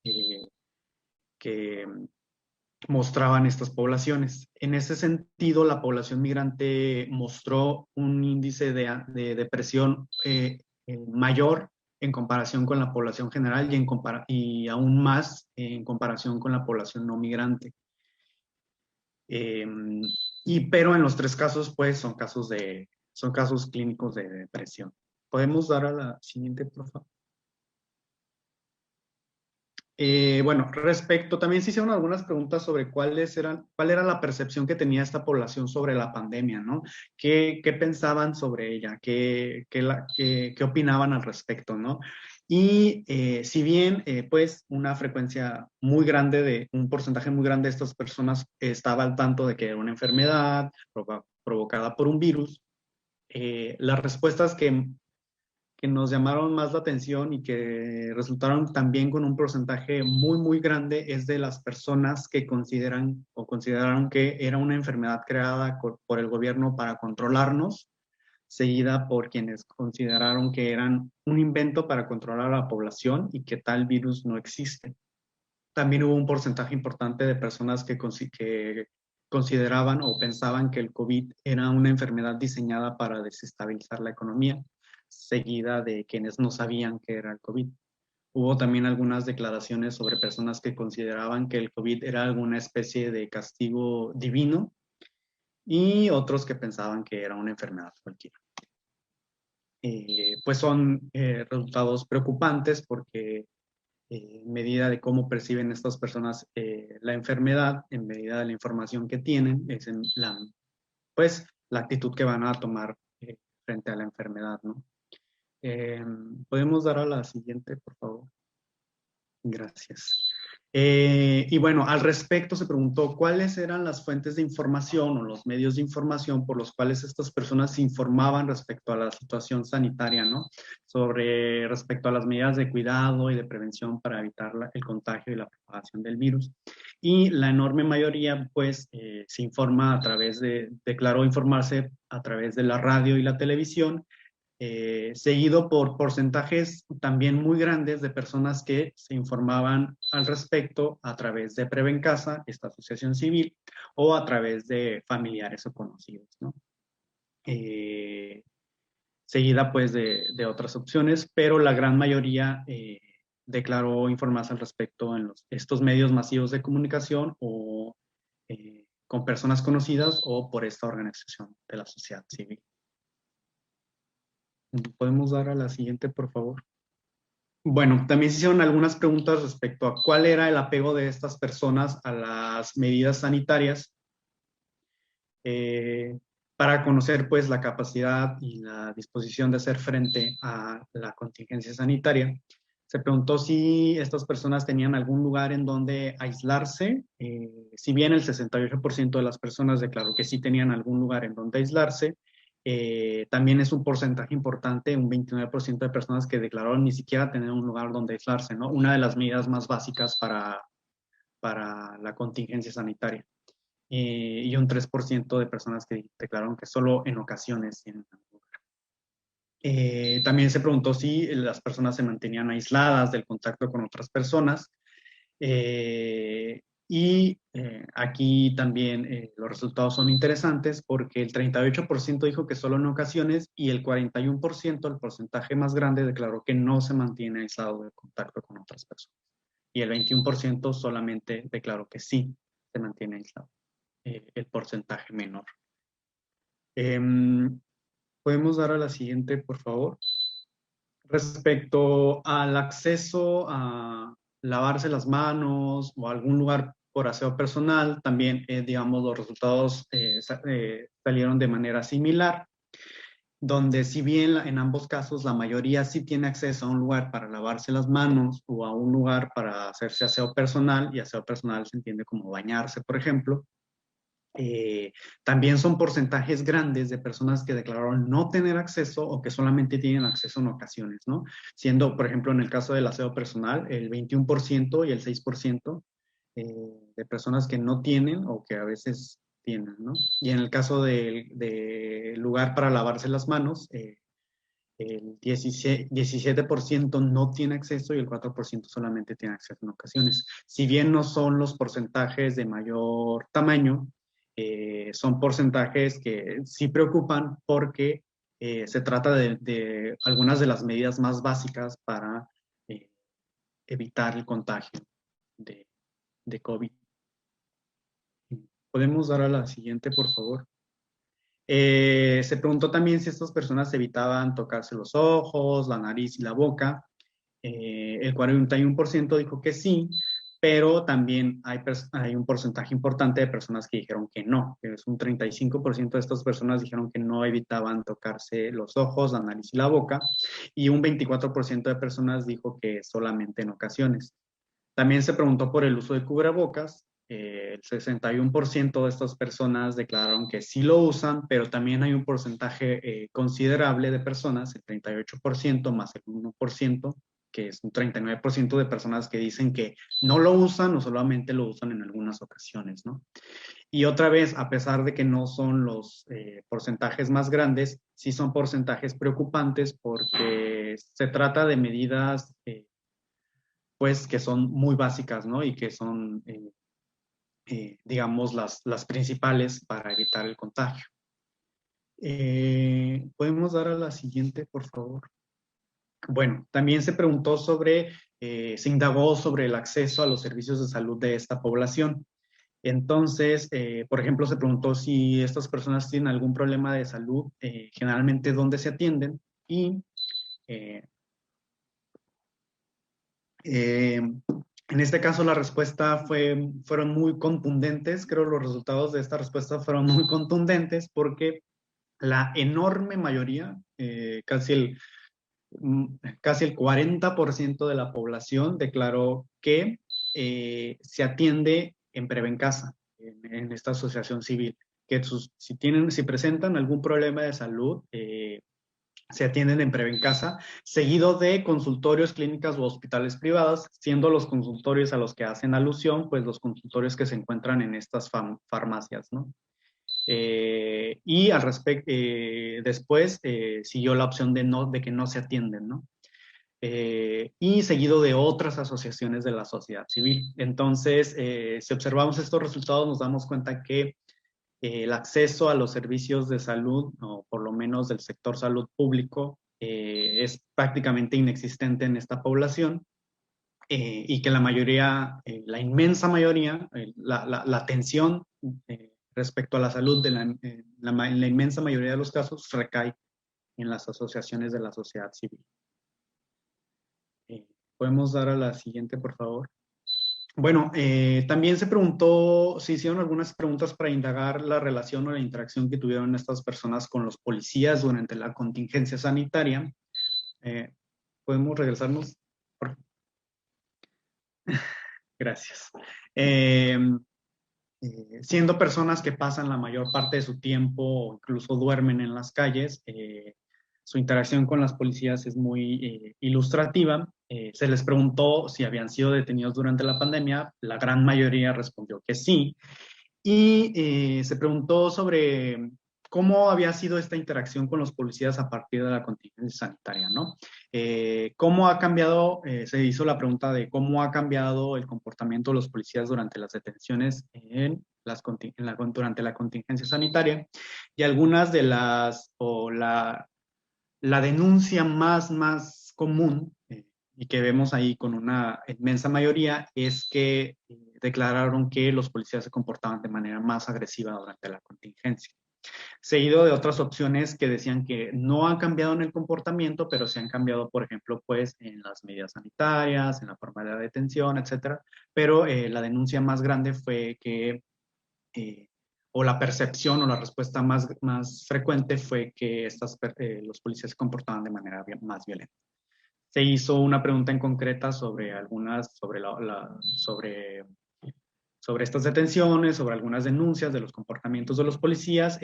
mostraban estas poblaciones. En ese sentido, la población migrante mostró un índice de depresión mayor en comparación con la población general y aún más en comparación con la población no migrante. Pero en los tres casos, pues, son casos clínicos de depresión. ¿Podemos dar a la siguiente, por favor? Bueno, también se hicieron algunas preguntas sobre cuál era la percepción que tenía esta población sobre la pandemia, ¿no? ¿Qué pensaban sobre ella? ¿Qué opinaban al respecto, ¿no? Y si bien, pues, una frecuencia muy grande un porcentaje muy grande de estas personas estaba al tanto de que era una enfermedad provocada por un virus, las respuestas que nos llamaron más la atención y que resultaron también con un porcentaje muy, muy grande es de las personas que consideraron que era una enfermedad creada por el gobierno para controlarnos, seguida por quienes consideraron que eran un invento para controlar a la población y que tal virus no existe. También hubo un porcentaje importante de personas que consideraban o pensaban que el COVID era una enfermedad diseñada para desestabilizar la economía. seguida de quienes no sabían que era el COVID. Hubo también algunas declaraciones sobre personas que consideraban que el COVID era alguna especie de castigo divino y otros que pensaban que era una enfermedad cualquiera. Pues son resultados preocupantes porque en medida de cómo perciben estas personas la enfermedad, en medida de la información que tienen, es en pues la actitud que van a tomar frente a la enfermedad, ¿no? ¿Podemos dar a la siguiente, por favor? Gracias. Y bueno, al respecto se preguntó cuáles eran las fuentes de información o los medios de información por los cuales estas personas se informaban respecto a la situación sanitaria, ¿no? Respecto a las medidas de cuidado y de prevención para evitar el contagio y la propagación del virus. Y la enorme mayoría, pues, se informa declaró informarse a través de la radio y la televisión, seguido por porcentajes también muy grandes de personas que se informaban al respecto a través de Prevencasa, esta asociación civil, o a través de familiares o conocidos, ¿no? Seguida pues de otras opciones, pero la gran mayoría declaró informarse al respecto en estos medios masivos de comunicación o con personas conocidas o por esta organización de la sociedad civil. ¿Podemos dar a la siguiente, por favor? Bueno, también se hicieron algunas preguntas respecto a cuál era el apego de estas personas a las medidas sanitarias para conocer pues la capacidad y la disposición de hacer frente a la contingencia sanitaria. Se preguntó si estas personas tenían algún lugar en donde aislarse. Si bien el 68% de las personas declaró que sí tenían algún lugar en donde aislarse, también es un porcentaje importante, un 29% de personas que declararon ni siquiera tener un lugar donde aislarse, ¿no? Una de las medidas más básicas para la contingencia sanitaria. Y un 3% de personas que declararon que solo en ocasiones tienen un lugar. También se preguntó si las personas se mantenían aisladas del contacto con otras personas. Aquí también los resultados son interesantes porque el 38% dijo que solo en ocasiones y el 41%, el porcentaje más grande, declaró que no se mantiene aislado del contacto con otras personas. Y el 21% solamente declaró que sí se mantiene aislado, el porcentaje menor. ¿Podemos dar a la siguiente, por favor? Respecto al acceso a lavarse las manos o a algún lugar por aseo personal, también, digamos, los resultados salieron de manera similar, donde si bien en ambos casos la mayoría sí tiene acceso a un lugar para lavarse las manos o a un lugar para hacerse aseo personal, y aseo personal se entiende como bañarse, por ejemplo, también son porcentajes grandes de personas que declararon no tener acceso o que solamente tienen acceso en ocasiones, ¿no? Siendo, por ejemplo, en el caso del aseo personal, el 21% y el 6% de personas que no tienen o que a veces tienen, ¿no? Y en el caso de lugar para lavarse las manos, el 17% no tiene acceso y el 4% solamente tiene acceso en ocasiones. Si bien no son los porcentajes de mayor tamaño, son porcentajes que sí preocupan porque se trata de algunas de las medidas más básicas para evitar el contagio de COVID. ¿Podemos dar a la siguiente, por favor? Se preguntó también si estas personas evitaban tocarse los ojos, la nariz y la boca. El 41% dijo que sí, pero también hay un porcentaje importante de personas que dijeron que no. Es un 35% de estas personas dijeron que no evitaban tocarse los ojos, la nariz y la boca, y un 24% de personas dijo que solamente en ocasiones. También se preguntó por el uso de cubrebocas. El 61% de estas personas declararon que sí lo usan, pero también hay un porcentaje considerable de personas, el 38% más el 1%, que es un 39% de personas que dicen que no lo usan o solamente lo usan en algunas ocasiones, ¿no? Y otra vez, a pesar de que no son los porcentajes más grandes, sí son porcentajes preocupantes porque se trata de medidas pues que son muy básicas, ¿no? Y que son, digamos, las principales para evitar el contagio. ¿Podemos dar a la siguiente, por favor? Bueno, también se preguntó se indagó sobre el acceso a los servicios de salud de esta población. Entonces, por ejemplo, se preguntó si estas personas tienen algún problema de salud, generalmente dónde se atienden, y en este caso la respuesta fueron muy contundentes. Creo los resultados de esta respuesta fueron muy contundentes porque la enorme mayoría, casi el 40% de la población declaró que se atiende en Prevencasa, en esta asociación civil, que si presentan algún problema de salud, se atienden en Prevencasa, seguido de consultorios, clínicas o hospitales privados, siendo los consultorios a los que hacen alusión, pues los consultorios que se encuentran en estas farmacias, ¿no? Y al respecto, después siguió la opción de que no se atienden, ¿no? Y seguido de otras asociaciones de la sociedad civil. Entonces, si observamos estos resultados, nos damos cuenta que el acceso a los servicios de salud, o por lo menos del sector salud público, es prácticamente inexistente en esta población, y que la mayoría, la inmensa mayoría, la atención respecto a la salud en la inmensa mayoría de los casos recae en las asociaciones de la sociedad civil. ¿Podemos dar a la siguiente, por favor? Bueno, también se hicieron algunas preguntas para indagar la relación o la interacción que tuvieron estas personas con los policías durante la contingencia sanitaria. ¿Podemos regresarnos? Gracias. Siendo personas que pasan la mayor parte de su tiempo o incluso duermen en las calles, su interacción con las policías es muy ilustrativa. Se les preguntó si habían sido detenidos durante la pandemia. La gran mayoría respondió que sí. Y se preguntó sobre cómo había sido esta interacción con los policías a partir de la contingencia sanitaria, ¿no? ¿Cómo ha cambiado? Se hizo la pregunta de cómo ha cambiado el comportamiento de los policías durante las detenciones durante la contingencia sanitaria. Y algunas de la denuncia más común, y que vemos ahí con una inmensa mayoría, es que declararon que los policías se comportaban de manera más agresiva durante la contingencia. Seguido de otras opciones que decían que no han cambiado en el comportamiento, pero se han cambiado, por ejemplo, pues en las medidas sanitarias, en la forma de la detención, etcétera. Pero la denuncia más grande fue que o la percepción o la respuesta más frecuente fue que los policías se comportaban de manera más violenta. Se hizo una pregunta en concreta sobre sobre estas detenciones, sobre algunas denuncias de los comportamientos de los policías.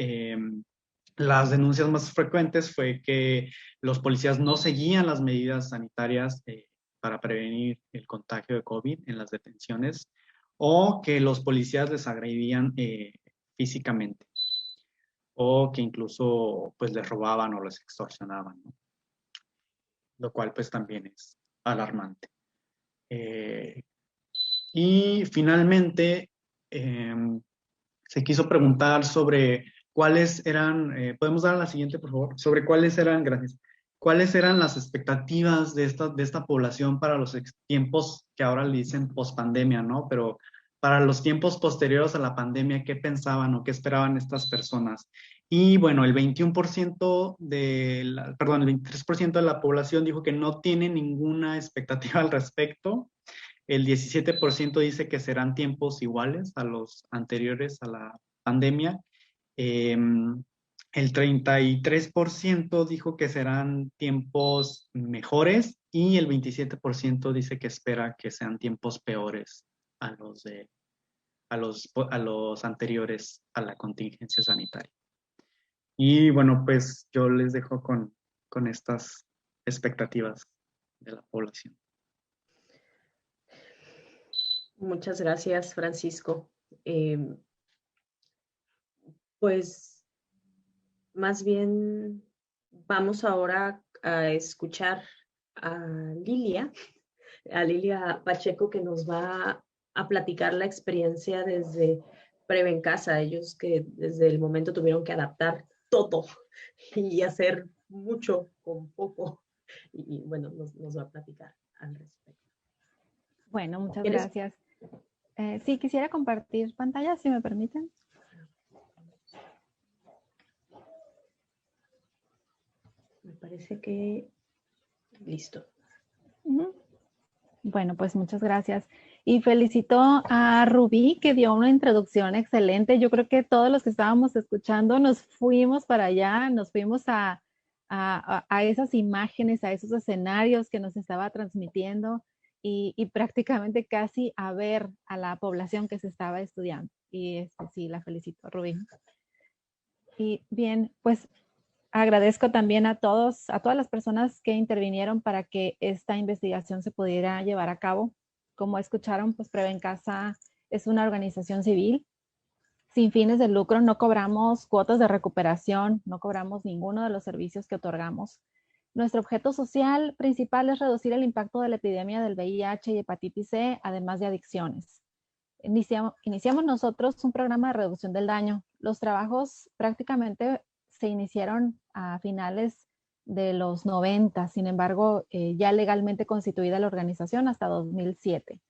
Las denuncias más frecuentes fue que los policías no seguían las medidas sanitarias para prevenir el contagio de COVID en las detenciones, o que los policías les agredían físicamente, o que incluso pues les robaban o les extorsionaban, ¿no? Lo cual pues también es alarmante. Y finalmente se quiso preguntar sobre cuáles eran, podemos dar a la siguiente por favor, sobre cuáles eran las expectativas de esta población para los tiempos que ahora le dicen pospandemia, ¿no? Pero para los tiempos posteriores a la pandemia, ¿qué pensaban o qué esperaban estas personas? Y bueno, el 23% de la población dijo que no tiene ninguna expectativa al respecto. El 17% dice que serán tiempos iguales a los anteriores a la pandemia. El 33% dijo que serán tiempos mejores y el 27% dice que espera que sean tiempos peores a los anteriores a la contingencia sanitaria. Y bueno, pues yo les dejo con estas expectativas de la población. Muchas gracias, Francisco. Pues más bien vamos ahora a escuchar a Lilia Pacheco, que nos va a platicar la experiencia desde Prevencasa, ellos que desde el momento tuvieron que adaptar todo y hacer mucho con poco. Y bueno, nos va a platicar al respecto. Bueno, muchas gracias. Sí, quisiera compartir pantalla, si me permiten. Me parece que listo. Bueno, pues muchas gracias. Y felicito a Rubí, que dio una introducción excelente. Yo creo que todos los que estábamos escuchando nos fuimos para allá, nos fuimos a esas imágenes, a esos escenarios que nos estaba transmitiendo y prácticamente casi a ver a la población que se estaba estudiando. Y sí, la felicito, Rubí. Y bien, pues agradezco también a todas las personas que intervinieron para que esta investigación se pudiera llevar a cabo. Como escucharon, pues Preven Casa es una organización civil sin fines de lucro, no cobramos cuotas de recuperación, no cobramos ninguno de los servicios que otorgamos. Nuestro objeto social principal es reducir el impacto de la epidemia del VIH y hepatitis C, además de adicciones. Iniciamos nosotros un programa de reducción del daño. Los trabajos prácticamente se iniciaron a finales de los 90, sin embargo, ya legalmente constituida la organización hasta 2007.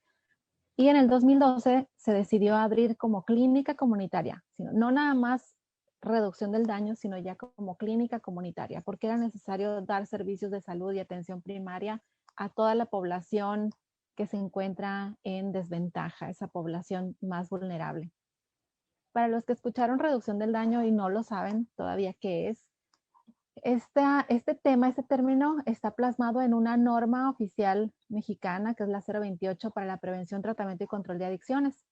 Y en el 2012 se decidió abrir como clínica comunitaria, no nada más reducción del daño, sino ya como clínica comunitaria, porque era necesario dar servicios de salud y atención primaria a toda la población que se encuentra en desventaja, esa población más vulnerable. Para los que escucharon reducción del daño y no lo saben todavía qué es, este término está plasmado en una norma oficial mexicana, que es la 028 para la prevención, tratamiento y control de adicciones.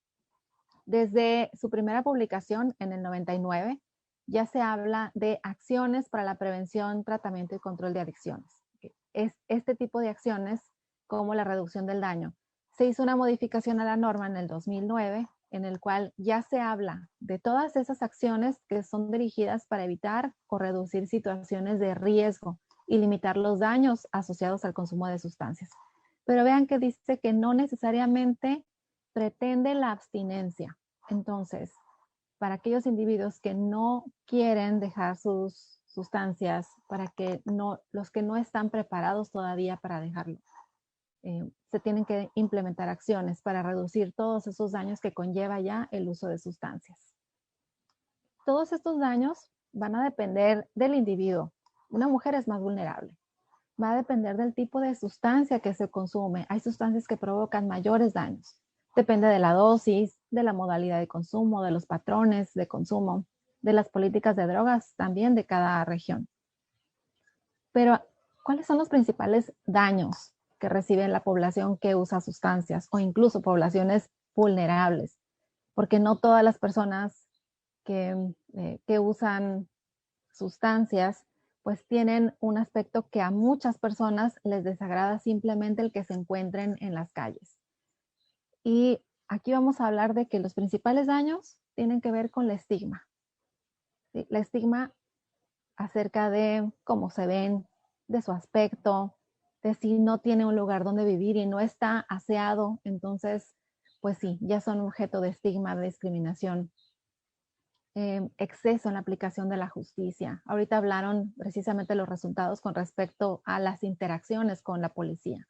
Desde su primera publicación en el 99, ya se habla de acciones para la prevención, tratamiento y control de adicciones. Es este tipo de acciones, como la reducción del daño. Se hizo una modificación a la norma en el 2009, en el cual ya se habla de todas esas acciones que son dirigidas para evitar o reducir situaciones de riesgo y limitar los daños asociados al consumo de sustancias. Pero vean que dice que no necesariamente pretende la abstinencia. Entonces, para aquellos individuos que no quieren dejar sus sustancias, los que no están preparados todavía para dejarlo, se tienen que implementar acciones para reducir todos esos daños que conlleva ya el uso de sustancias. Todos estos daños van a depender del individuo. Una mujer es más vulnerable. Va a depender del tipo de sustancia que se consume. Hay sustancias que provocan mayores daños. Depende de la dosis, de la modalidad de consumo, de los patrones de consumo, de las políticas de drogas también de cada región. Pero, ¿cuáles son los principales daños que recibe la población que usa sustancias o incluso poblaciones vulnerables? Porque no todas las personas que usan sustancias pues tienen un aspecto que a muchas personas les desagrada, simplemente el que se encuentren en las calles. Y aquí vamos a hablar de que los principales daños tienen que ver con la estigma. ¿Sí? La estigma acerca de cómo se ven, de su aspecto, de si no tiene un lugar donde vivir y no está aseado, entonces, pues sí, ya son objeto de estigma, de discriminación. Exceso en la aplicación de la justicia. Ahorita hablaron precisamente los resultados con respecto a las interacciones con la policía.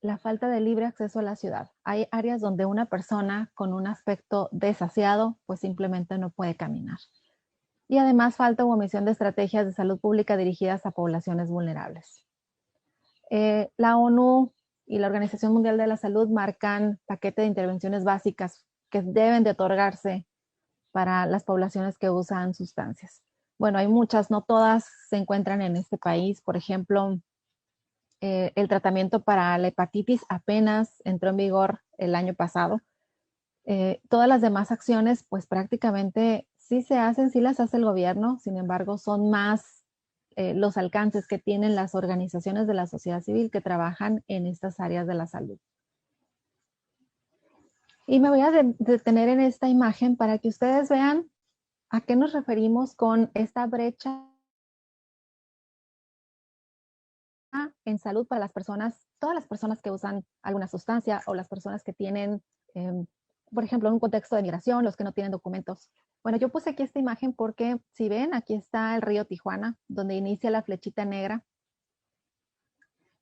La falta de libre acceso a la ciudad. Hay áreas donde una persona con un aspecto desaseado pues simplemente no puede caminar. Y además falta u omisión de estrategias de salud pública dirigidas a poblaciones vulnerables. La ONU y la Organización Mundial de la Salud marcan paquete de intervenciones básicas que deben de otorgarse para las poblaciones que usan sustancias. Bueno, hay muchas, no todas se encuentran en este país. Por ejemplo, el tratamiento para la hepatitis apenas entró en vigor el año pasado. Todas las demás acciones, pues prácticamente sí se hacen, sí las hace el gobierno, sin embargo, son más los alcances que tienen las organizaciones de la sociedad civil que trabajan en estas áreas de la salud. Y me voy a detener en esta imagen para que ustedes vean a qué nos referimos con esta brecha en salud para las personas, todas las personas que usan alguna sustancia o las personas que tienen por ejemplo, en un contexto de migración, los que no tienen documentos. Bueno, yo puse aquí esta imagen porque, si ven, aquí está el río Tijuana, donde inicia la flechita negra.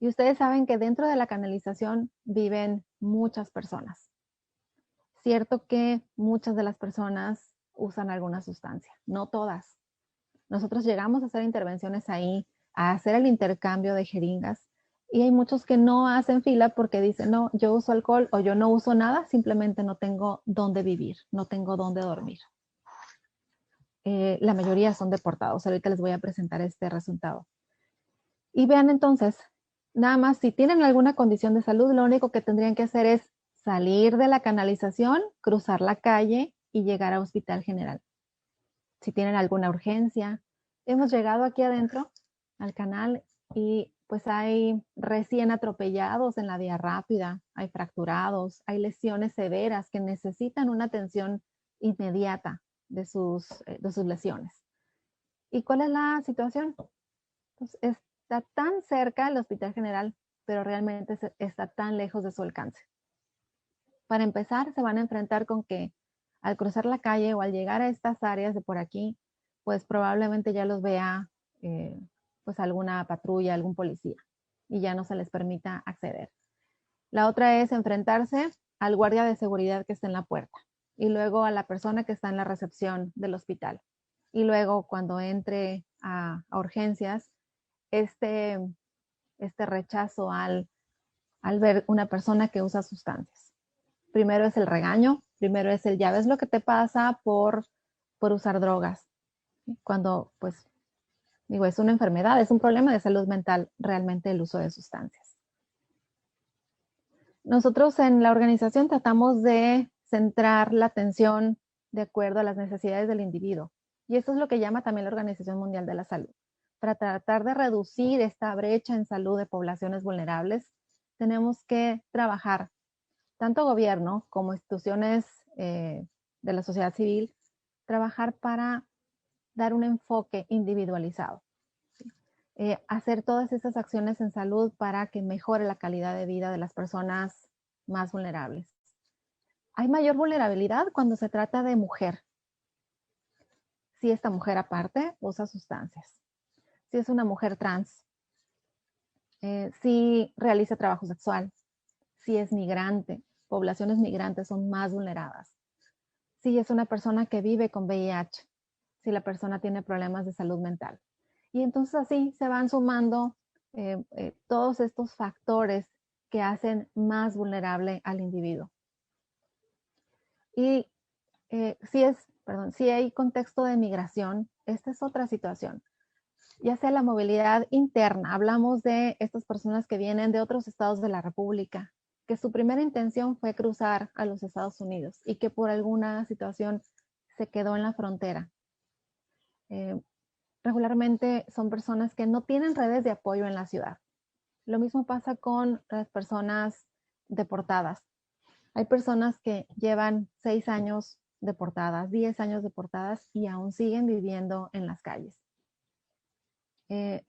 Y ustedes saben que dentro de la canalización viven muchas personas. Cierto que muchas de las personas usan alguna sustancia, no todas. Nosotros llegamos a hacer intervenciones ahí, a hacer el intercambio de jeringas, y hay muchos que no hacen fila porque dicen, no, yo uso alcohol o yo no uso nada, simplemente no tengo dónde vivir, no tengo dónde dormir. La mayoría son deportados. Ahorita les voy a presentar este resultado. Y vean entonces, nada más si tienen alguna condición de salud, lo único que tendrían que hacer es salir de la canalización, cruzar la calle y llegar a Hospital General. Si tienen alguna urgencia. Hemos llegado aquí adentro al canal y pues hay recién atropellados en la vía rápida, hay fracturados, hay lesiones severas que necesitan una atención inmediata de sus lesiones. ¿Y cuál es la situación? Pues está tan cerca el Hospital General, pero realmente está tan lejos de su alcance. Para empezar, se van a enfrentar con que al cruzar la calle o al llegar a estas áreas de por aquí, pues probablemente ya los vea pues alguna patrulla, algún policía, y ya no se les permita acceder. La otra es enfrentarse al guardia de seguridad que está en la puerta, y luego a la persona que está en la recepción del hospital. Y luego cuando entre a urgencias, este rechazo al ver una persona que usa sustancias. Primero es el regaño, primero es el ya ves lo que te pasa por usar drogas. Cuando, pues, digo, es una enfermedad, es un problema de salud mental realmente el uso de sustancias. Nosotros en la organización tratamos de centrar la atención de acuerdo a las necesidades del individuo. Y eso es lo que llama también la Organización Mundial de la Salud. Para tratar de reducir esta brecha en salud de poblaciones vulnerables, tenemos que trabajar, tanto gobierno como instituciones de la sociedad civil, trabajar para dar un enfoque individualizado. Hacer todas esas acciones en salud para que mejore la calidad de vida de las personas más vulnerables. Hay mayor vulnerabilidad cuando se trata de mujer. Si esta mujer aparte usa sustancias. Si es una mujer trans. Si realiza trabajo sexual. Si es migrante. Poblaciones migrantes son más vulneradas. Si es una persona que vive con VIH. Si la persona tiene problemas de salud mental. Y entonces así se van sumando todos estos factores que hacen más vulnerable al individuo. Y si hay contexto de migración, esta es otra situación. Ya sea la movilidad interna, hablamos de estas personas que vienen de otros estados de la República, que su primera intención fue cruzar a los Estados Unidos y que por alguna situación se quedó en la frontera. Regularmente son personas que no tienen redes de apoyo en la ciudad. Lo mismo pasa con las personas deportadas. Hay personas que llevan 6 años deportadas, 10 años deportadas y aún siguen viviendo en las calles.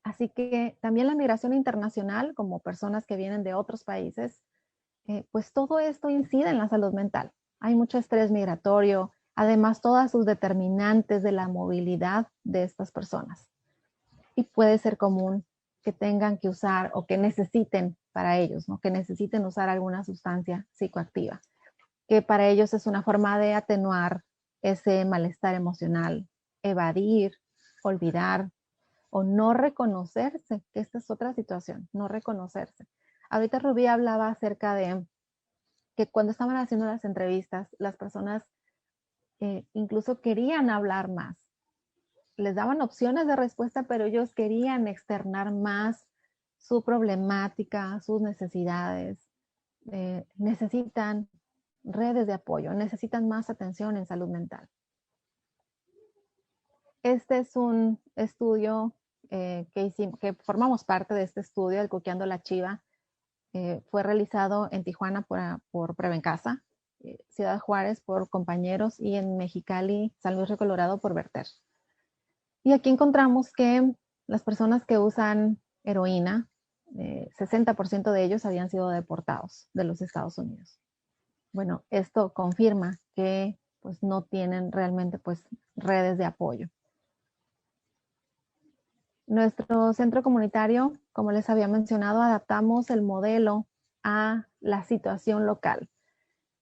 Así que también la migración internacional, como personas que vienen de otros países, pues todo esto incide en la salud mental. Hay mucho estrés migratorio, además todas sus determinantes de la movilidad de estas personas. Y puede ser común que tengan que usar o que necesiten para ellos, ¿no? Que necesiten usar alguna sustancia psicoactiva, que para ellos es una forma de atenuar ese malestar emocional, evadir, olvidar o no reconocerse, que esta es otra situación, no reconocerse. Ahorita Rubí hablaba acerca de que cuando estaban haciendo las entrevistas, las personas incluso querían hablar más. Les daban opciones de respuesta, pero ellos querían externar más su problemática, sus necesidades. Necesitan redes de apoyo, necesitan más atención en salud mental. Este es un estudio que formamos parte de este estudio, el Coqueando la Chiva. Fue realizado en Tijuana por Prevencasa, Ciudad Juárez por Compañeros y en Mexicali, San Luis Río Colorado por Verter. Y aquí encontramos que las personas que usan heroína, 60% de ellos habían sido deportados de los Estados Unidos. bueno, esto confirma que pues no tienen realmente pues redes de apoyo. Nuestro centro comunitario, como les había mencionado, adaptamos el modelo a la situación local.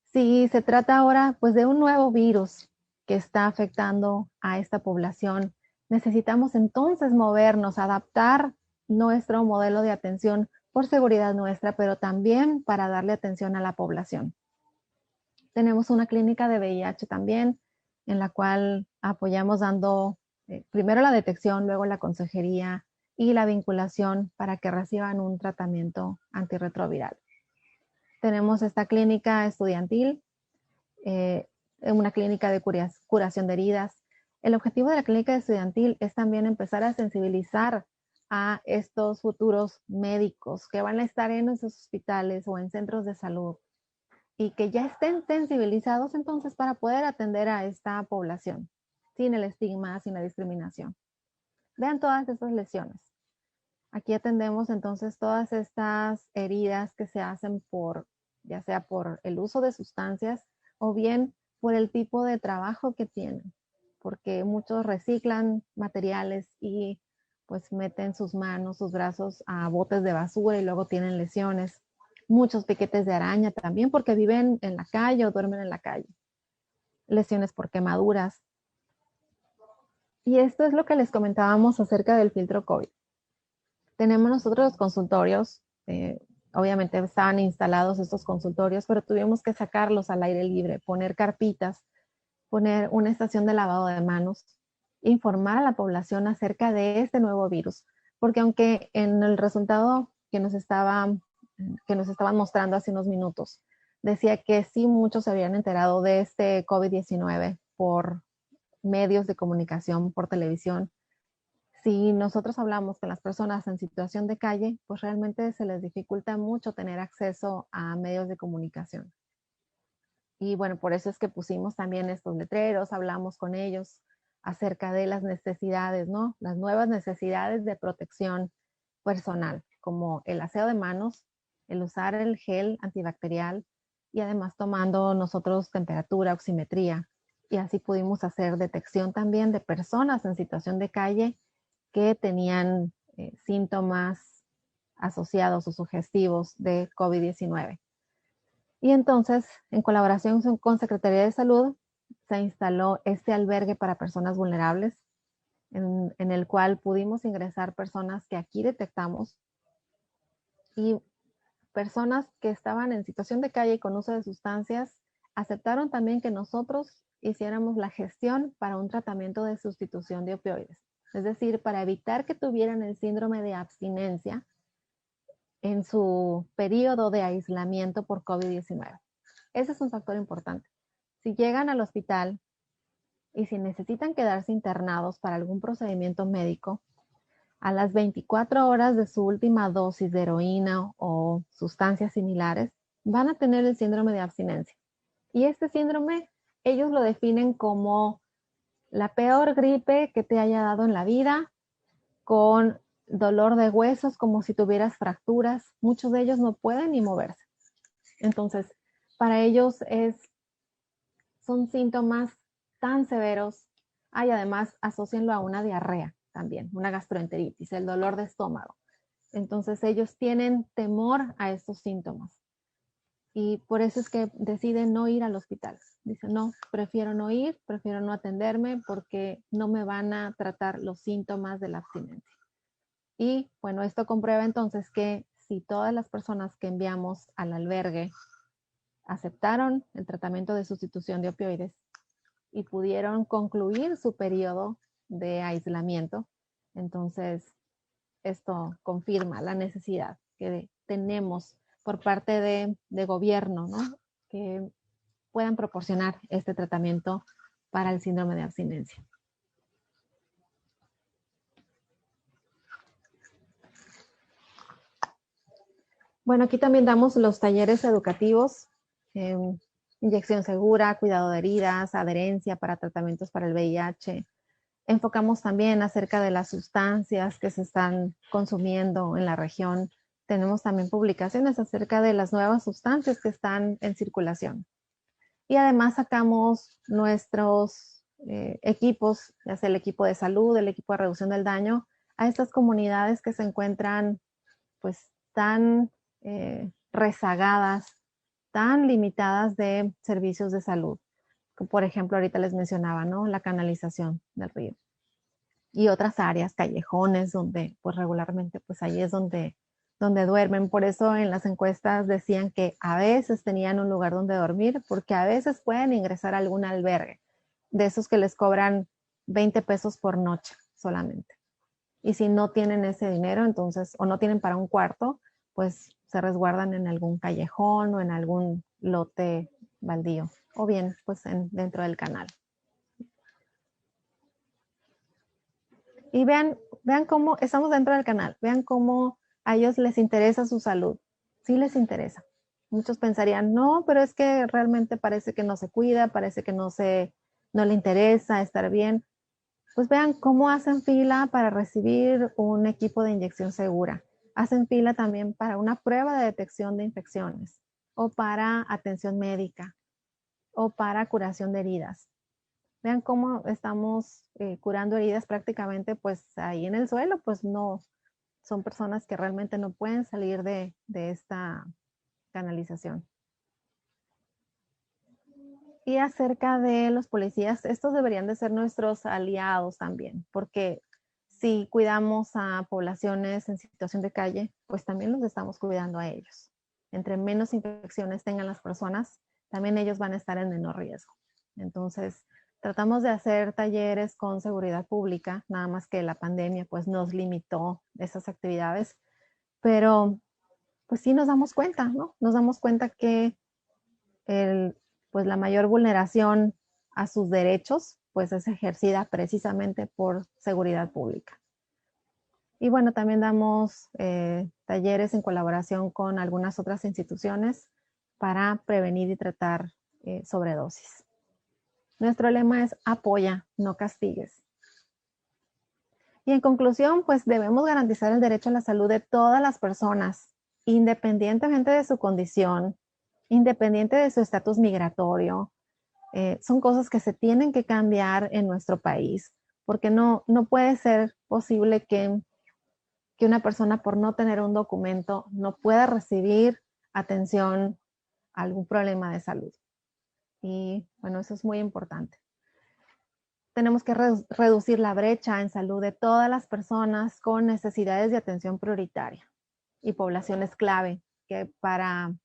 Si se trata ahora pues de un nuevo virus que está afectando a esta población, necesitamos entonces movernos, adaptar nuestro modelo de atención por seguridad nuestra, pero también para darle atención a la población. Tenemos una clínica de VIH también, en la cual apoyamos dando primero la detección, luego la consejería y la vinculación para que reciban un tratamiento antirretroviral. Tenemos esta clínica estudiantil, una clínica de curación de heridas. El objetivo de la clínica estudiantil es también empezar a sensibilizar a estos futuros médicos que van a estar en esos hospitales o en centros de salud y que ya estén sensibilizados entonces para poder atender a esta población sin el estigma, sin la discriminación. Vean todas estas lesiones. Aquí atendemos entonces todas estas heridas que se hacen ya sea por el uso de sustancias o bien por el tipo de trabajo que tienen, porque muchos reciclan materiales y pues meten sus manos, sus brazos a botes de basura y luego tienen lesiones. Muchos piquetes de araña también porque viven en la calle o duermen en la calle. Lesiones por quemaduras. Y esto es lo que les comentábamos acerca del filtro COVID. Tenemos nosotros los consultorios, obviamente estaban instalados estos consultorios, pero tuvimos que sacarlos al aire libre, poner carpitas, poner una estación de lavado de manos, informar a la población acerca de este nuevo virus, porque aunque en el resultado que nos estaban mostrando hace unos minutos, decía que sí muchos se habían enterado de este COVID-19 por medios de comunicación, por televisión. Si nosotros hablamos con las personas en situación de calle, pues realmente se les dificulta mucho tener acceso a medios de comunicación. Y bueno, por eso es que pusimos también estos letreros, hablamos con ellos acerca de las necesidades, ¿no? Las nuevas necesidades de protección personal, como el aseo de manos, el usar el gel antibacterial y además tomando nosotros temperatura, oximetría. Y así pudimos hacer detección también de personas en situación de calle que tenían síntomas asociados o sugestivos de COVID-19. Y entonces, en colaboración con Secretaría de Salud, se instaló este albergue para personas vulnerables, en el cual pudimos ingresar personas que aquí detectamos y personas que estaban en situación de calle con uso de sustancias aceptaron también que nosotros hiciéramos la gestión para un tratamiento de sustitución de opioides. Es decir, para evitar que tuvieran el síndrome de abstinencia en su periodo de aislamiento por COVID-19. Ese es un factor importante. Si llegan al hospital y si necesitan quedarse internados para algún procedimiento médico, a las 24 horas de su última dosis de heroína o sustancias similares, van a tener el síndrome de abstinencia. Y este síndrome, ellos lo definen como la peor gripe que te haya dado en la vida, con dolor de huesos como si tuvieras fracturas. Muchos de ellos no pueden ni moverse. Entonces, para ellos son síntomas tan severos. Y además asócienlo a una diarrea también, una gastroenteritis, el dolor de estómago. Entonces ellos tienen temor a estos síntomas. Y por eso es que deciden no ir al hospital. Dicen, no, prefiero no ir, prefiero no atenderme porque no me van a tratar los síntomas de la abstinencia. Y bueno, esto comprueba entonces que si todas las personas que enviamos al albergue aceptaron el tratamiento de sustitución de opioides y pudieron concluir su periodo de aislamiento, entonces esto confirma la necesidad que tenemos por parte de gobierno, ¿no? Que puedan proporcionar este tratamiento para el síndrome de abstinencia. Bueno, aquí también damos los talleres educativos, inyección segura, cuidado de heridas, adherencia para tratamientos para el VIH. Enfocamos también acerca de las sustancias que se están consumiendo en la región. Tenemos también publicaciones acerca de las nuevas sustancias que están en circulación. Y además sacamos nuestros equipos, ya sea el equipo de salud, el equipo de reducción del daño, a estas comunidades que se encuentran pues tan rezagadas, tan limitadas de servicios de salud. Por ejemplo, ahorita les mencionaba, ¿no? La canalización del río. Y otras áreas, callejones, donde pues regularmente pues ahí es donde duermen. Por eso en las encuestas decían que a veces tenían un lugar donde dormir, porque a veces pueden ingresar a algún albergue, de esos que les cobran 20 pesos por noche solamente. Y si no tienen ese dinero, entonces, o no tienen para un cuarto, pues se resguardan en algún callejón o en algún lote baldío, o bien pues dentro del canal. Y vean cómo estamos dentro del canal, vean cómo a ellos les interesa su salud. Sí les interesa. Muchos pensarían, no, pero es que realmente parece que no se cuida, parece que no le interesa estar bien. Pues vean cómo hacen fila para recibir un equipo de inyección segura. Hacen fila también para una prueba de detección de infecciones, o para atención médica, o para curación de heridas. Vean cómo estamos curando heridas prácticamente pues ahí en el suelo, pues no, son personas que realmente no pueden salir de esta canalización. Y acerca de los policías, estos deberían de ser nuestros aliados también, porque si cuidamos a poblaciones en situación de calle, pues también los estamos cuidando a ellos. Entre menos infecciones tengan las personas, también ellos van a estar en menor riesgo. Entonces, tratamos de hacer talleres con seguridad pública, nada más que la pandemia pues nos limitó esas actividades, pero pues sí nos damos cuenta, ¿no? Nos damos cuenta que pues la mayor vulneración a sus derechos pues es ejercida precisamente por seguridad pública. Y bueno, también damos talleres en colaboración con algunas otras instituciones para prevenir y tratar sobredosis. Nuestro lema es apoya, no castigues. Y en conclusión, pues debemos garantizar el derecho a la salud de todas las personas, independientemente de su condición, independiente de su estatus migratorio. Son cosas que se tienen que cambiar en nuestro país, porque no puede ser posible que una persona por no tener un documento no pueda recibir atención a algún problema de salud. Y bueno, eso es muy importante. Tenemos que reducir la brecha en salud de todas las personas con necesidades de atención prioritaria y poblaciones clave, que para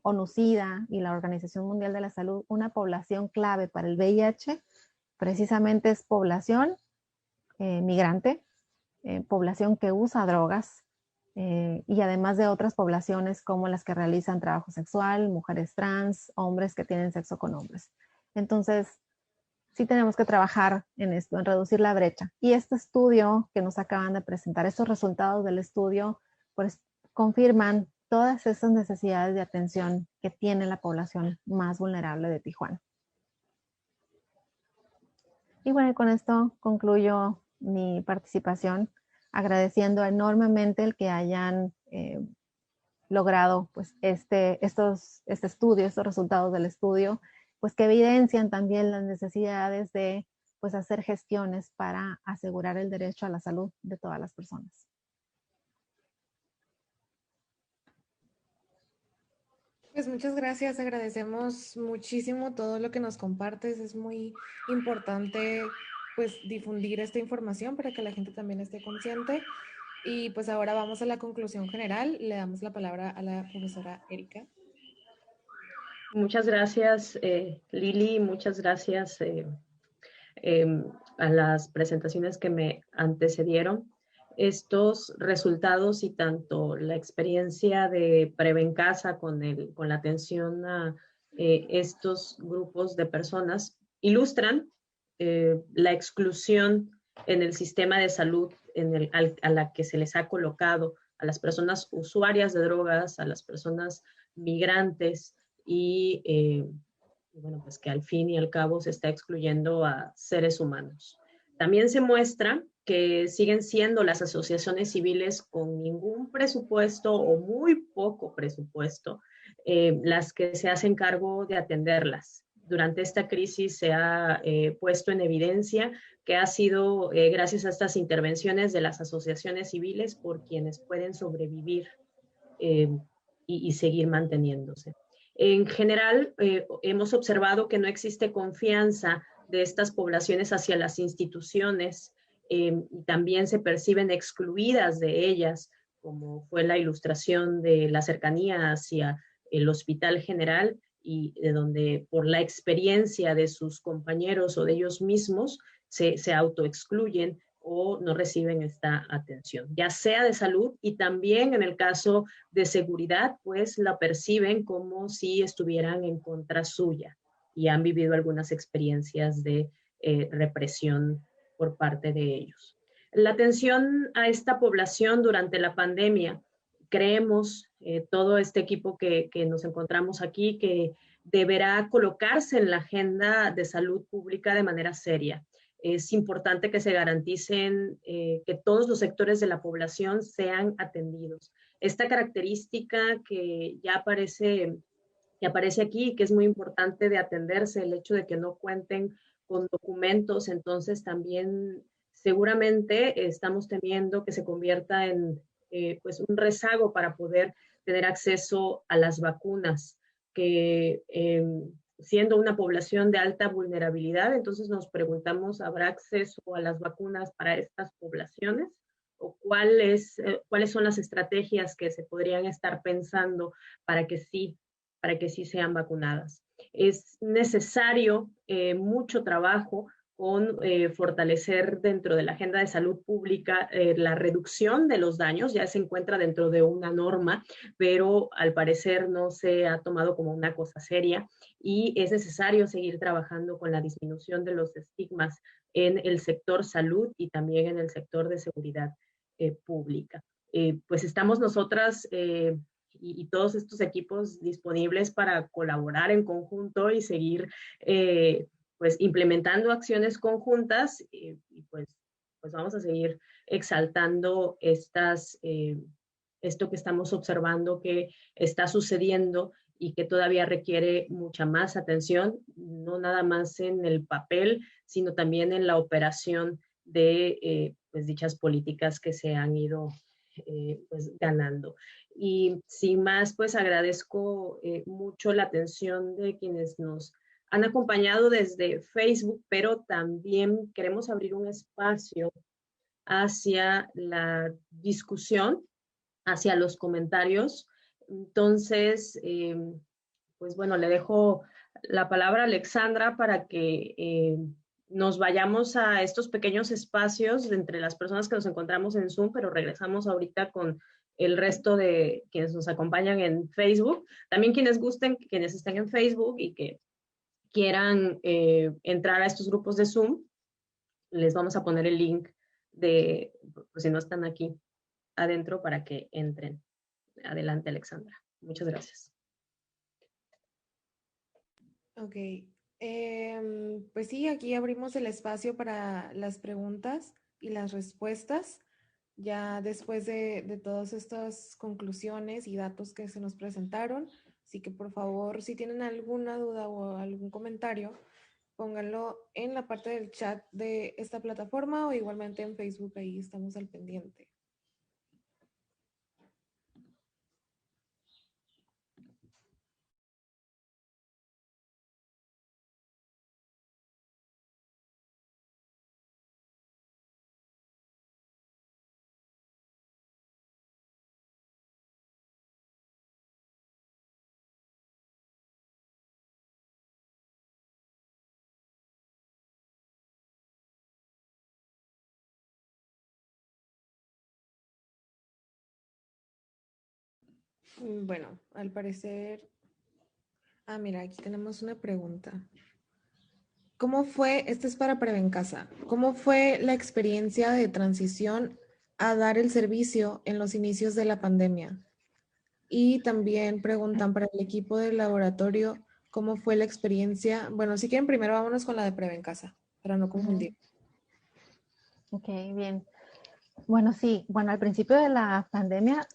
ONU-SIDA y la Organización Mundial de la Salud, una población clave para el VIH precisamente es población migrante, población que usa drogas, y además de otras poblaciones como las que realizan trabajo sexual, mujeres trans, hombres que tienen sexo con hombres. Entonces, sí tenemos que trabajar en esto, en reducir la brecha. Y este estudio que nos acaban de presentar, estos resultados del estudio, pues confirman todas esas necesidades de atención que tiene la población más vulnerable de Tijuana. Y bueno, con esto concluyo mi participación, agradeciendo enormemente el que hayan logrado pues este estudio, estos resultados del estudio, pues que evidencian también las necesidades de pues hacer gestiones para asegurar el derecho a la salud de todas las personas. Pues muchas gracias, agradecemos muchísimo todo lo que nos compartes, es muy importante pues difundir esta información para que la gente también esté consciente. Y pues ahora vamos a la conclusión general, le damos la palabra a la profesora Erika. Muchas gracias, Lili, muchas gracias a las presentaciones que me antecedieron. Estos resultados y tanto la experiencia de Prevencasa con la atención a estos grupos de personas ilustran la exclusión en el sistema de salud a la que se les ha colocado a las personas usuarias de drogas, a las personas migrantes y bueno, pues que al fin y al cabo se está excluyendo a seres humanos. También se muestra que siguen siendo las asociaciones civiles con ningún presupuesto o muy poco presupuesto las que se hacen cargo de atenderlas, durante esta crisis se ha puesto en evidencia, que ha sido gracias a estas intervenciones de las asociaciones civiles por quienes pueden sobrevivir y seguir manteniéndose. En general, hemos observado que no existe confianza de estas poblaciones hacia las instituciones y también se perciben excluidas de ellas, como fue la ilustración de la cercanía hacia el Hospital General y de donde por la experiencia de sus compañeros o de ellos mismos se autoexcluyen o no reciben esta atención, ya sea de salud y también en el caso de seguridad, pues la perciben como si estuvieran en contra suya y han vivido algunas experiencias de represión por parte de ellos. La atención a esta población durante la pandemia, creemos, todo este equipo que nos encontramos aquí, que deberá colocarse en la agenda de salud pública de manera seria. Es importante que se garanticen que todos los sectores de la población sean atendidos. Esta característica que ya aparece aquí, que es muy importante de atenderse, el hecho de que no cuenten con documentos, entonces también seguramente estamos temiendo que se convierta en pues un rezago para poder tener acceso a las vacunas, que siendo una población de alta vulnerabilidad, entonces nos preguntamos, ¿habrá acceso a las vacunas para estas poblaciones? ¿O cuáles son las estrategias que se podrían estar pensando para que sí sean vacunadas? Es necesario mucho trabajo con fortalecer dentro de la agenda de salud pública la reducción de los daños. Ya se encuentra dentro de una norma, pero al parecer no se ha tomado como una cosa seria y es necesario seguir trabajando con la disminución de los estigmas en el sector salud y también en el sector de seguridad pública. Pues estamos nosotras y todos estos equipos disponibles para colaborar en conjunto y seguir pues implementando acciones conjuntas y pues vamos a seguir exaltando esto que estamos observando que está sucediendo y que todavía requiere mucha más atención, no nada más en el papel, sino también en la operación de pues dichas políticas que se han ido pues ganando. Y sin más, pues agradezco mucho la atención de quienes nos han acompañado desde Facebook, pero también queremos abrir un espacio hacia la discusión, hacia los comentarios. Entonces, pues bueno, le dejo la palabra a Alexandra para que nos vayamos a estos pequeños espacios entre las personas que nos encontramos en Zoom, pero regresamos ahorita con el resto de quienes nos acompañan en Facebook. También quienes gusten, quienes estén en Facebook y que quieran entrar a estos grupos de Zoom, les vamos a poner el link de, pues si no están aquí adentro, para que entren. Adelante, Alexandra. Muchas gracias. Ok. Pues sí, aquí abrimos el espacio para las preguntas y las respuestas. Ya después de todas estas conclusiones y datos que se nos presentaron, así que por favor, si tienen alguna duda o algún comentario, pónganlo en la parte del chat de esta plataforma o igualmente en Facebook, ahí estamos al pendiente. Bueno, al parecer... Ah, mira, aquí tenemos una pregunta. ¿Cómo fue, este es para Prevencasa, cómo fue la experiencia de transición a dar el servicio en los inicios de la pandemia? Y también preguntan para el equipo del laboratorio, ¿cómo fue la experiencia? Bueno, si quieren, primero vámonos con la de Prevencasa, para no confundir. Ok, bien. Bueno, sí, bueno, al principio de la pandemia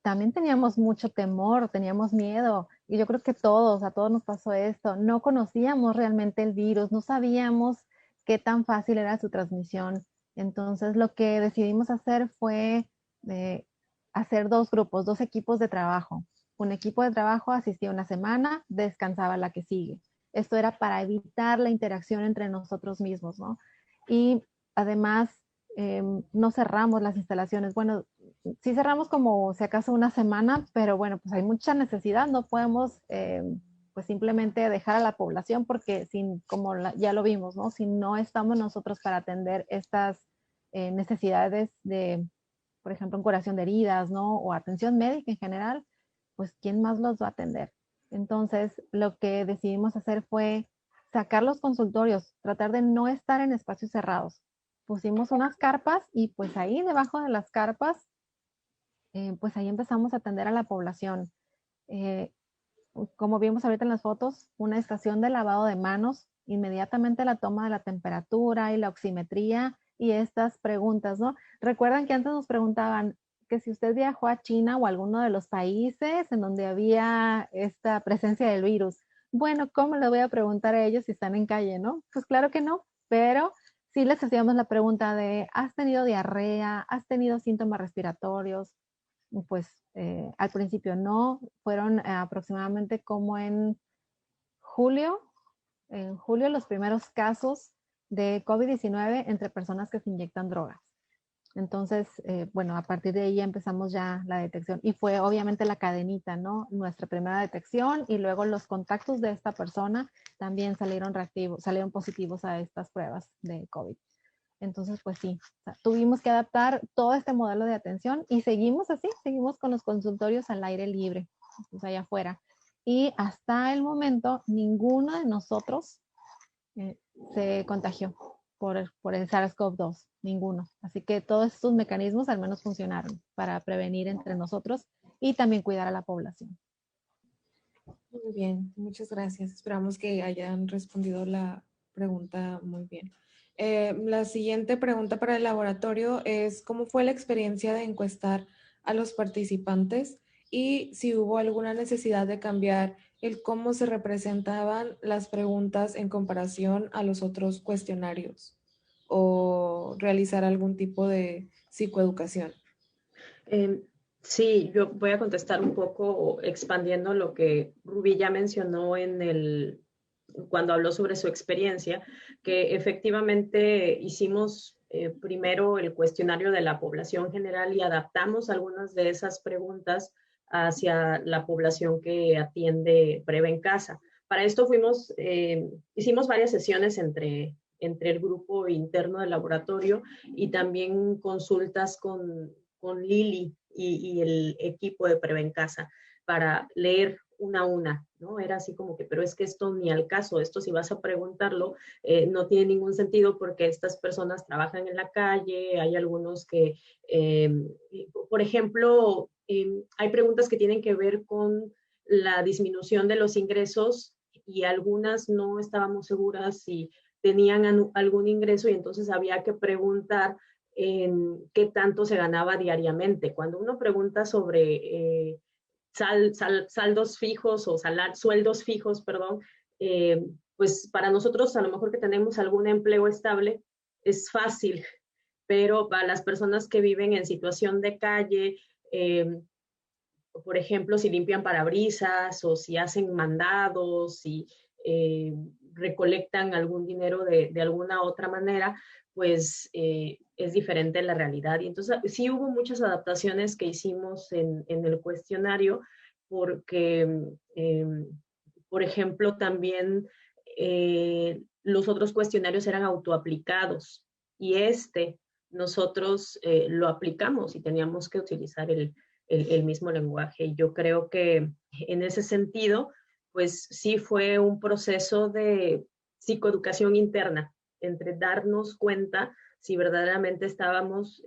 también teníamos mucho temor, teníamos miedo, y yo creo que a todos nos pasó esto. No conocíamos realmente el virus, no sabíamos qué tan fácil era su transmisión. Entonces, lo que decidimos hacer fue hacer dos grupos, dos equipos de trabajo. Un equipo de trabajo asistía una semana, descansaba la que sigue. Esto era para evitar la interacción entre nosotros mismos, ¿no? Y además, no cerramos las instalaciones. Bueno, sí cerramos como si acaso una semana, pero bueno, pues hay mucha necesidad, no podemos pues simplemente dejar a la población porque sin, como ya lo vimos, ¿no? Si no estamos nosotros para atender estas necesidades de, por ejemplo, en curación de heridas, ¿no? O atención médica en general, pues ¿quién más los va a atender? Entonces, lo que decidimos hacer fue sacar los consultorios, tratar de no estar en espacios cerrados. Pusimos unas carpas y pues ahí debajo de las carpas, pues ahí empezamos a atender a la población. Eh, como vimos ahorita en las fotos, una estación de lavado de manos, inmediatamente la toma de la temperatura y la oximetría y estas preguntas, ¿no? Recuerdan que antes nos preguntaban que si usted viajó a China o a alguno de los países en donde había esta presencia del virus. Bueno, ¿cómo le voy a preguntar a ellos si están en calle, no? Pues claro que no, pero sí les hacíamos la pregunta de, ¿has tenido diarrea? ¿Has tenido síntomas respiratorios? Pues al principio no, fueron aproximadamente como en julio los primeros casos de COVID-19 entre personas que se inyectan drogas. Entonces, bueno, a partir de ahí empezamos ya la detección y fue obviamente la cadenita, ¿no? Nuestra primera detección y luego los contactos de esta persona también salieron reactivos, salieron positivos a estas pruebas de COVID. Entonces, pues sí, o sea, tuvimos que adaptar todo este modelo de atención y seguimos así, seguimos con los consultorios al aire libre, pues allá afuera. Y hasta el momento, ninguno de nosotros se contagió por el SARS-CoV-2, ninguno. Así que todos estos mecanismos al menos funcionaron para prevenir entre nosotros y también cuidar a la población. Muy bien, muchas gracias. Esperamos que hayan respondido la pregunta muy bien. La siguiente pregunta para el laboratorio es, ¿cómo fue la experiencia de encuestar a los participantes y si hubo alguna necesidad de cambiar el cómo se representaban las preguntas en comparación a los otros cuestionarios o realizar algún tipo de psicoeducación? Sí, yo voy a contestar un poco expandiendo lo que Rubí ya mencionó cuando habló sobre su experiencia, que efectivamente hicimos primero el cuestionario de la población general y adaptamos algunas de esas preguntas hacia la población que atiende Preve en Casa. Para esto hicimos varias sesiones entre el grupo interno del laboratorio y también consultas con Lili y el equipo de Preve en Casa para leer una a una, ¿no? Era así como que, pero es que esto ni al caso, esto si vas a preguntarlo, no tiene ningún sentido porque estas personas trabajan en la calle, hay algunos que, por ejemplo, hay preguntas que tienen que ver con la disminución de los ingresos y algunas no estábamos seguras si tenían algún ingreso y entonces había que preguntar en qué tanto se ganaba diariamente. Cuando uno pregunta sobre saldos fijos o sueldos fijos, perdón, pues para nosotros a lo mejor que tenemos algún empleo estable es fácil, pero para las personas que viven en situación de calle, por ejemplo, si limpian parabrisas o si hacen mandados, si recolectan algún dinero de alguna otra manera, pues es diferente la realidad. Y entonces sí hubo muchas adaptaciones que hicimos en el cuestionario porque, por ejemplo, también los otros cuestionarios eran autoaplicados y nosotros lo aplicamos y teníamos que utilizar el mismo lenguaje. Yo creo que en ese sentido, pues sí fue un proceso de psicoeducación interna, entre darnos cuenta si verdaderamente estábamos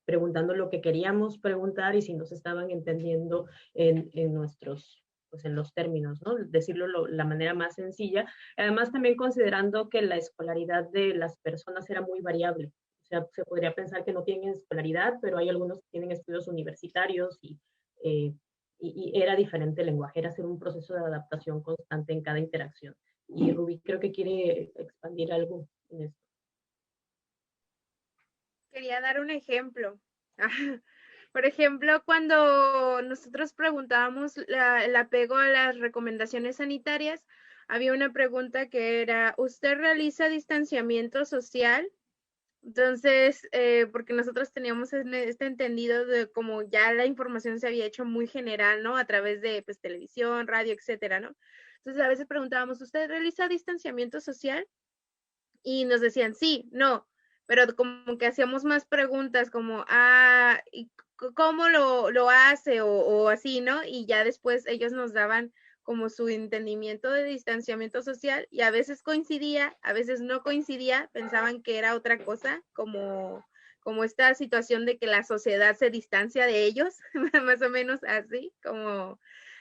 preguntando lo que queríamos preguntar y si nos estaban entendiendo en nuestros, pues en los términos, ¿no? Decirlo la manera más sencilla. Además, también considerando que la escolaridad de las personas era muy variable. O sea, se podría pensar que no tienen escolaridad, pero hay algunos que tienen estudios universitarios y y era diferente el lenguaje, era hacer un proceso de adaptación constante en cada interacción. Y Rubí creo que quiere expandir algo en esto. Quería dar un ejemplo. Por ejemplo, cuando nosotros preguntábamos el apego a las recomendaciones sanitarias, había una pregunta que era, ¿usted realiza distanciamiento social? Entonces, porque nosotros teníamos este entendido de como ya la información se había hecho muy general, ¿no? A través de pues, televisión, radio, etcétera, ¿no? Entonces, a veces preguntábamos, ¿usted realiza distanciamiento social? Y nos decían, sí, no, pero como que hacíamos más preguntas como, ¿y cómo lo hace? O así, ¿no? Y ya después ellos nos daban como su entendimiento de distanciamiento social y a veces coincidía, a veces no coincidía, pensaban que era otra cosa, como esta situación de que la sociedad se distancia de ellos, más o menos así, como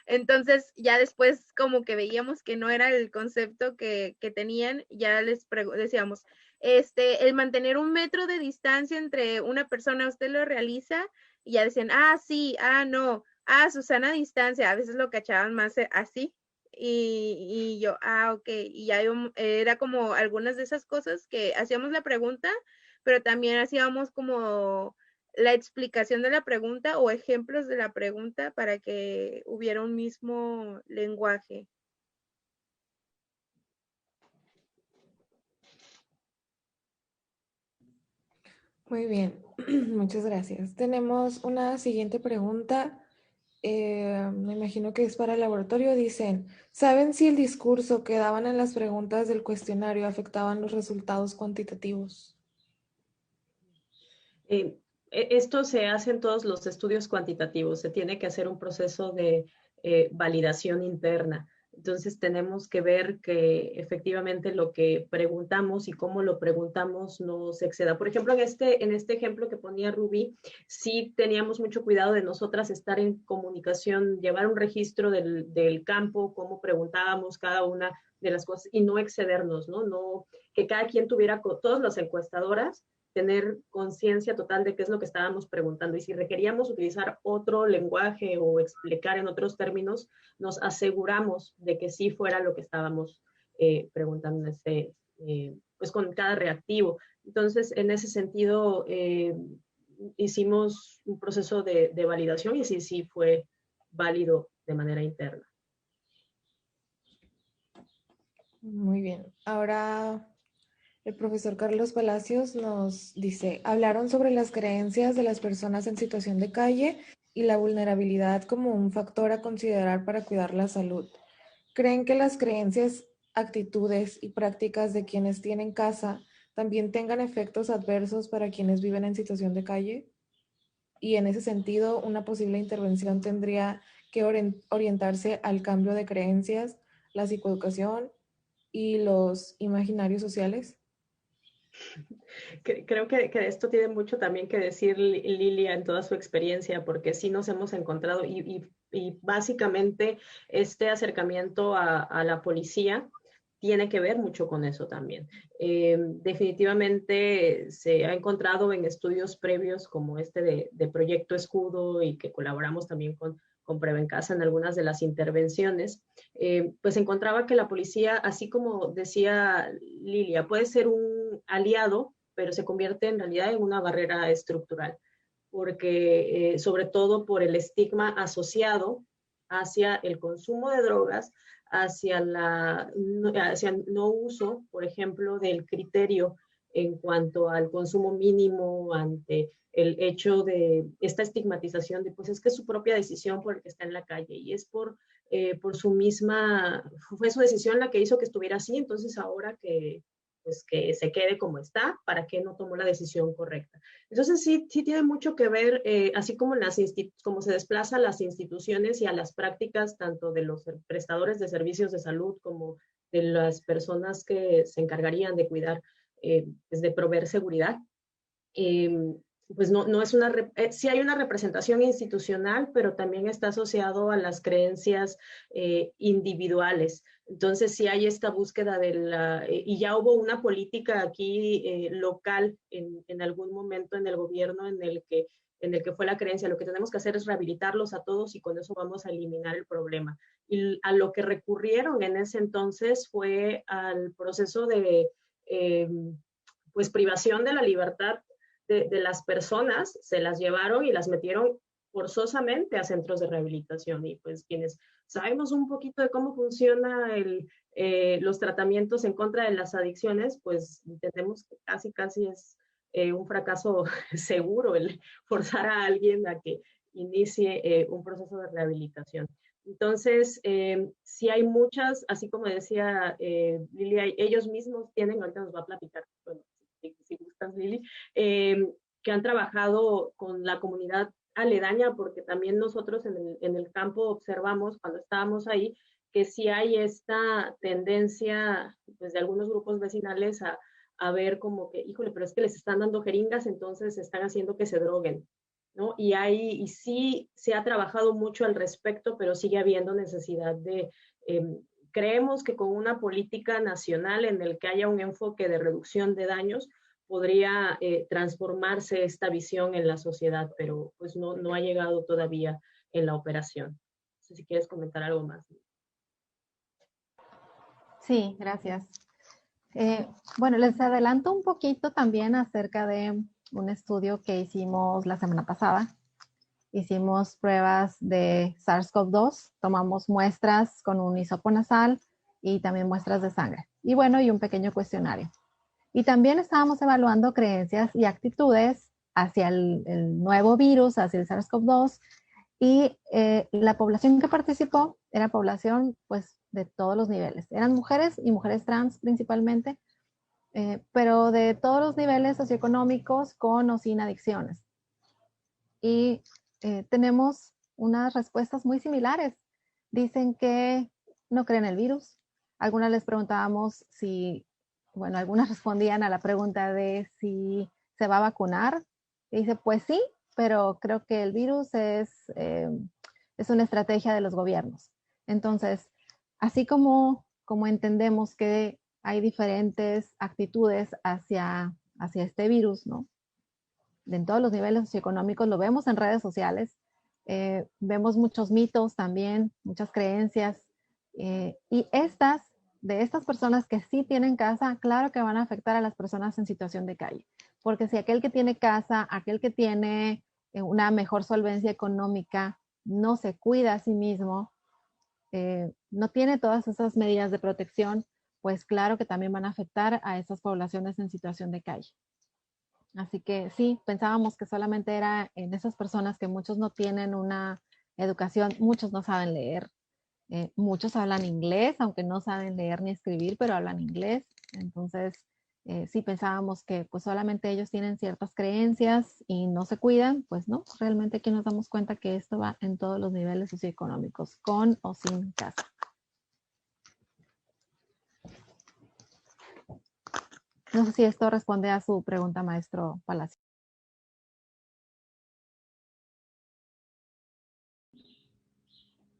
entonces, ya después como que veíamos que no era el concepto que tenían, ya les decíamos, el mantener 1 metro de distancia entre una persona, ¿usted lo realiza? Y ya decían, sí, no, Susana distancia, a veces lo cachaban más así. Y yo, ok, y ya era como algunas de esas cosas que hacíamos la pregunta, pero también hacíamos como la explicación de la pregunta o ejemplos de la pregunta para que hubiera un mismo lenguaje. Muy bien, muchas gracias. Tenemos una siguiente pregunta. Me imagino que es para el laboratorio. Dicen, ¿saben si el discurso que daban en las preguntas del cuestionario afectaban los resultados cuantitativos? Esto se hace en todos los estudios cuantitativos, se tiene que hacer un proceso de validación interna. Entonces tenemos que ver que efectivamente lo que preguntamos y cómo lo preguntamos no se exceda. Por ejemplo, en este ejemplo que ponía Rubí, sí teníamos mucho cuidado de nosotras estar en comunicación, llevar un registro del campo, cómo preguntábamos cada una de las cosas y no excedernos, ¿no? No que cada quien tuviera, todas las encuestadoras, tener conciencia total de qué es lo que estábamos preguntando. Y si requeríamos utilizar otro lenguaje o explicar en otros términos, nos aseguramos de que sí fuera lo que estábamos preguntando pues con cada reactivo. Entonces, en ese sentido, hicimos un proceso de validación y sí fue válido de manera interna. Muy bien. Ahora el profesor Carlos Palacios nos dice, hablaron sobre las creencias de las personas en situación de calle y la vulnerabilidad como un factor a considerar para cuidar la salud. ¿Creen que las creencias, actitudes y prácticas de quienes tienen casa también tengan efectos adversos para quienes viven en situación de calle? Y en ese sentido, una posible intervención tendría que orientarse al cambio de creencias, la psicoeducación y los imaginarios sociales. Creo que esto tiene mucho también que decir Lilia en toda su experiencia, porque sí nos hemos encontrado y básicamente este acercamiento a la policía tiene que ver mucho con eso también. Definitivamente se ha encontrado en estudios previos como este de Proyecto Escudo y que colaboramos también con Prueba en Casa en algunas de las intervenciones, pues encontraba que la policía, así como decía Lilia, puede ser un aliado, pero se convierte en realidad en una barrera estructural, porque sobre todo por el estigma asociado hacia el consumo de drogas, hacia no uso, por ejemplo, del criterio en cuanto al consumo mínimo, ante el hecho de esta estigmatización de, pues es que es su propia decisión por el que está en la calle y es por su misma, fue su decisión la que hizo que estuviera así, entonces ahora pues que se quede como está, ¿para qué no tomó la decisión correcta? Entonces sí tiene mucho que ver, así como, como se desplazan las instituciones y a las prácticas tanto de los prestadores de servicios de salud como de las personas que se encargarían de cuidar, pues de proveer seguridad. Pues no es sí hay una representación institucional, pero también está asociado a las creencias individuales. Entonces sí hay esta búsqueda y ya hubo una política aquí local en algún momento en el gobierno en el que en el que fue la creencia, lo que tenemos que hacer es rehabilitarlos a todos y con eso vamos a eliminar el problema. Y a lo que recurrieron en ese entonces fue al proceso de pues privación de la libertad de las personas, se las llevaron y las metieron forzosamente a centros de rehabilitación. Y pues quienes sabemos un poquito de cómo funciona los tratamientos en contra de las adicciones, pues entendemos que casi es un fracaso seguro el forzar a alguien a que inicie un proceso de rehabilitación. Entonces, sí hay muchas, así como decía Lili, ellos mismos tienen, ahorita nos va a platicar, bueno, si gustas, Lili, que han trabajado con la comunidad aledaña, porque también nosotros en el campo observamos cuando estábamos ahí que sí hay esta tendencia pues, de algunos grupos vecinales a ver como que, híjole, pero es que les están dando jeringas, entonces están haciendo que se droguen, ¿no? Y sí se ha trabajado mucho al respecto, pero sigue habiendo necesidad creemos que con una política nacional en el que haya un enfoque de reducción de daños, podría transformarse esta visión en la sociedad, pero pues no ha llegado todavía en la operación. No sé si quieres comentar algo más. Sí, gracias. Bueno, les adelanto un poquito también acerca de un estudio que hicimos la semana pasada. Hicimos pruebas de SARS-CoV-2, tomamos muestras con un hisopo nasal y también muestras de sangre. Y bueno, y un pequeño cuestionario. Y también estábamos evaluando creencias y actitudes hacia el nuevo virus, hacia el SARS-CoV-2. Y la población que participó era población pues de todos los niveles. Eran mujeres y mujeres trans principalmente, pero de todos los niveles socioeconómicos con o sin adicciones. Y tenemos unas respuestas muy similares. Dicen que no creen el virus. Algunas les preguntábamos si, bueno, algunas respondían a la pregunta de si se va a vacunar. Y dice, pues sí, pero creo que el virus es una estrategia de los gobiernos. Entonces, así como entendemos que hay diferentes actitudes hacia este virus, ¿no? En todos los niveles socioeconómicos, lo vemos en redes sociales, vemos muchos mitos también, muchas creencias, y de estas personas que sí tienen casa, claro que van a afectar a las personas en situación de calle, porque si aquel que tiene casa, aquel que tiene una mejor solvencia económica, no se cuida a sí mismo, no tiene todas esas medidas de protección, pues claro que también van a afectar a esas poblaciones en situación de calle. Así que sí, pensábamos que solamente era en esas personas que muchos no tienen una educación, muchos no saben leer, muchos hablan inglés, aunque no saben leer ni escribir, pero hablan inglés. Entonces, sí pensábamos que pues solamente ellos tienen ciertas creencias y no se cuidan, pues no, realmente aquí nos damos cuenta que esto va en todos los niveles socioeconómicos, con o sin casa. No sé si esto responde a su pregunta, maestro Palacio.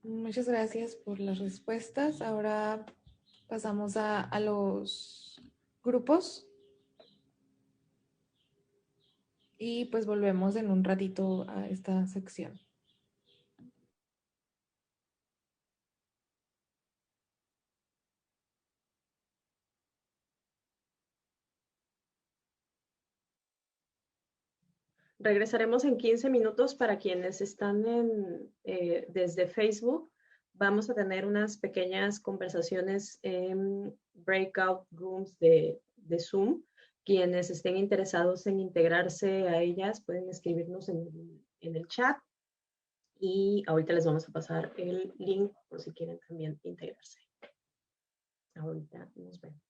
Muchas gracias por las respuestas. Ahora pasamos a los grupos y pues volvemos en un ratito a esta sección. Regresaremos en 15 minutos para quienes están desde Facebook. Vamos a tener unas pequeñas conversaciones en breakout rooms de Zoom. Quienes estén interesados en integrarse a ellas pueden escribirnos en el chat y ahorita les vamos a pasar el link por si quieren también integrarse. Ahorita nos vemos.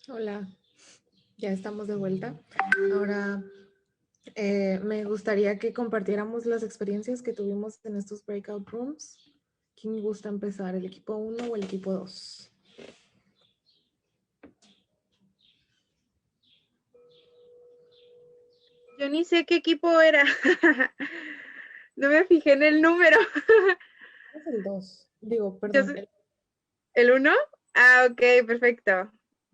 Hola, ya estamos de vuelta. Ahora me gustaría que compartiéramos las experiencias que tuvimos en estos breakout rooms. ¿Quién gusta empezar, el equipo 1 o el equipo 2? Yo ni sé qué equipo era. No me fijé en el número. Es el 2. Digo, Yo perdón. ¿El 1? Ah, ok, perfecto.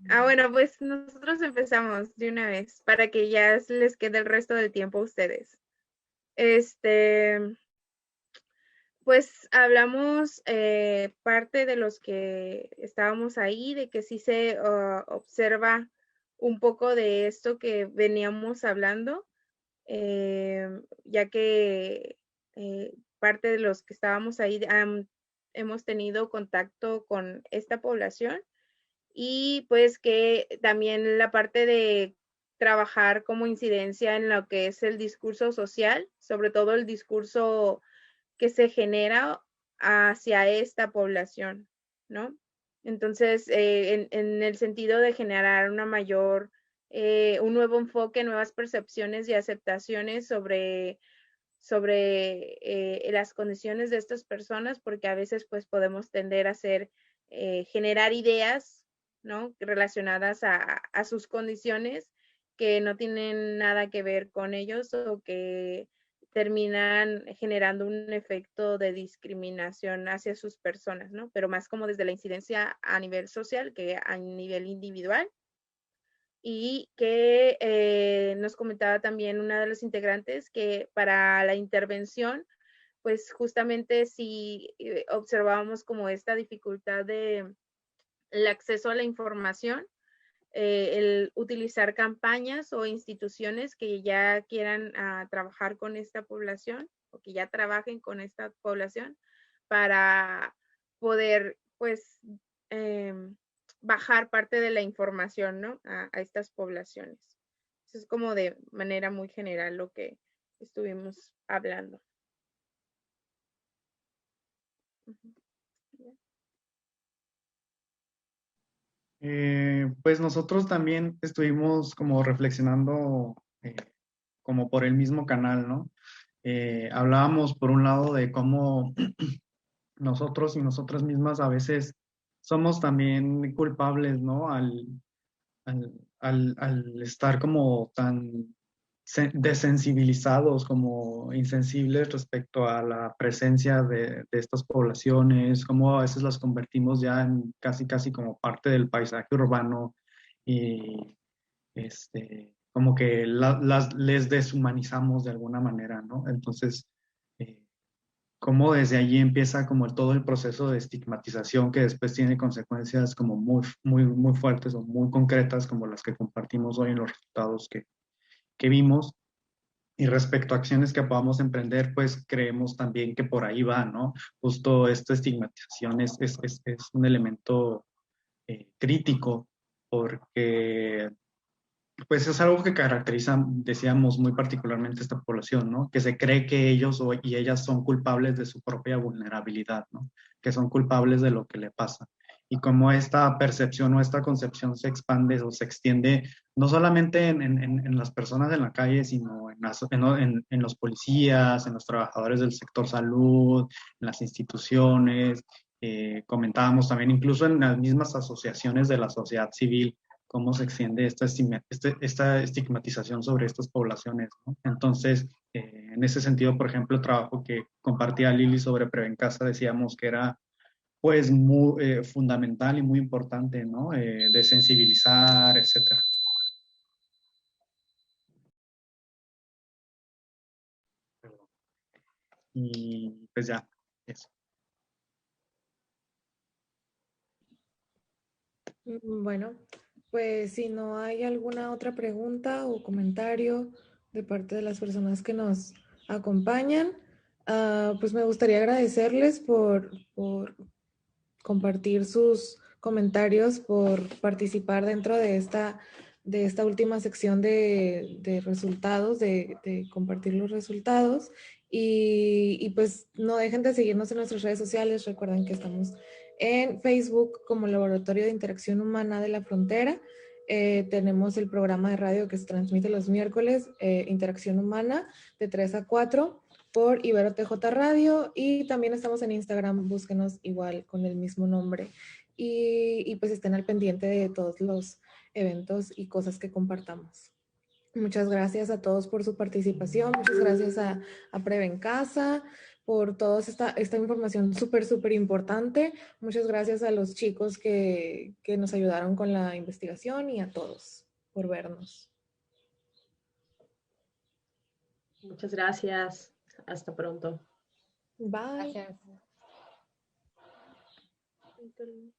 Ah, bueno, pues nosotros empezamos de una vez para que ya les quede el resto del tiempo a ustedes. Pues hablamos parte de los que estábamos ahí, de que sí se observa un poco de esto que veníamos hablando, ya que parte de los que estábamos ahí hemos tenido contacto con esta población y pues que también la parte de trabajar como incidencia en lo que es el discurso social, sobre todo el discurso que se genera hacia esta población, ¿no? Entonces, en el sentido de generar una mayor, un nuevo enfoque, nuevas percepciones y aceptaciones sobre las condiciones de estas personas, porque a veces pues podemos tender a generar ideas, ¿no? Relacionadas a sus condiciones que no tienen nada que ver con ellos o que terminan generando un efecto de discriminación hacia sus personas, ¿no? Pero más como desde la incidencia a nivel social que a nivel individual. Y que nos comentaba también una de los integrantes que para la intervención, pues justamente si observábamos como esta dificultad de el acceso a la información, el utilizar campañas o instituciones que ya quieran trabajar con esta población o que ya trabajen con esta población para poder, pues, bajar parte de la información, ¿no? A estas poblaciones. Eso es como de manera muy general lo que estuvimos hablando. Pues nosotros también estuvimos como reflexionando como por el mismo canal, ¿no? Hablábamos por un lado de cómo nosotros y nosotras mismas a veces somos también culpables, ¿no? Al estar como tan desensibilizados, como insensibles respecto a la presencia de estas poblaciones, cómo a veces las convertimos ya en casi, casi como parte del paisaje urbano y como que les deshumanizamos de alguna manera, ¿no? Entonces, eh, cómo desde allí empieza como todo el proceso de estigmatización que después tiene consecuencias como muy, muy, muy fuertes o muy concretas como las que compartimos hoy en los resultados que vimos. Y respecto a acciones que podamos emprender, pues creemos también que por ahí va, ¿no? Justo esta estigmatización es un elemento crítico porque pues es algo que caracteriza, decíamos, muy particularmente esta población, ¿no? Que se cree que ellos y ellas son culpables de su propia vulnerabilidad, ¿no? Que son culpables de lo que le pasa. Y como esta percepción o esta concepción se expande o se extiende no solamente en las personas en la calle, sino en los policías, en los trabajadores del sector salud, en las instituciones. Comentábamos también incluso en las mismas asociaciones de la sociedad civil cómo se extiende esta estigmatización sobre estas poblaciones, ¿no? Entonces, en ese sentido, por ejemplo, el trabajo que compartía Lili sobre Prevencasa decíamos que era pues muy fundamental y muy importante, ¿no? De sensibilizar, etcétera. Y pues ya, eso. Bueno, pues si no hay alguna otra pregunta o comentario de parte de las personas que nos acompañan, pues me gustaría agradecerles por compartir sus comentarios, por participar dentro de esta última sección de resultados, de compartir los resultados. Y pues no dejen de seguirnos en nuestras redes sociales. Recuerden que estamos en Facebook como Laboratorio de Interacción Humana de la Frontera. tenemos el programa de radio que se transmite los miércoles, Interacción Humana, de 3 a 4 por Ibero TJ Radio, y también estamos en Instagram, búsquenos igual con el mismo nombre, y pues estén al pendiente de todos los eventos y cosas que compartamos. Muchas gracias a todos por su participación, muchas gracias a Prevencasa por toda esta información súper importante. Muchas gracias a los chicos que nos ayudaron con la investigación y a todos por vernos. Muchas gracias. Hasta pronto. Bye. Gracias. Entonces,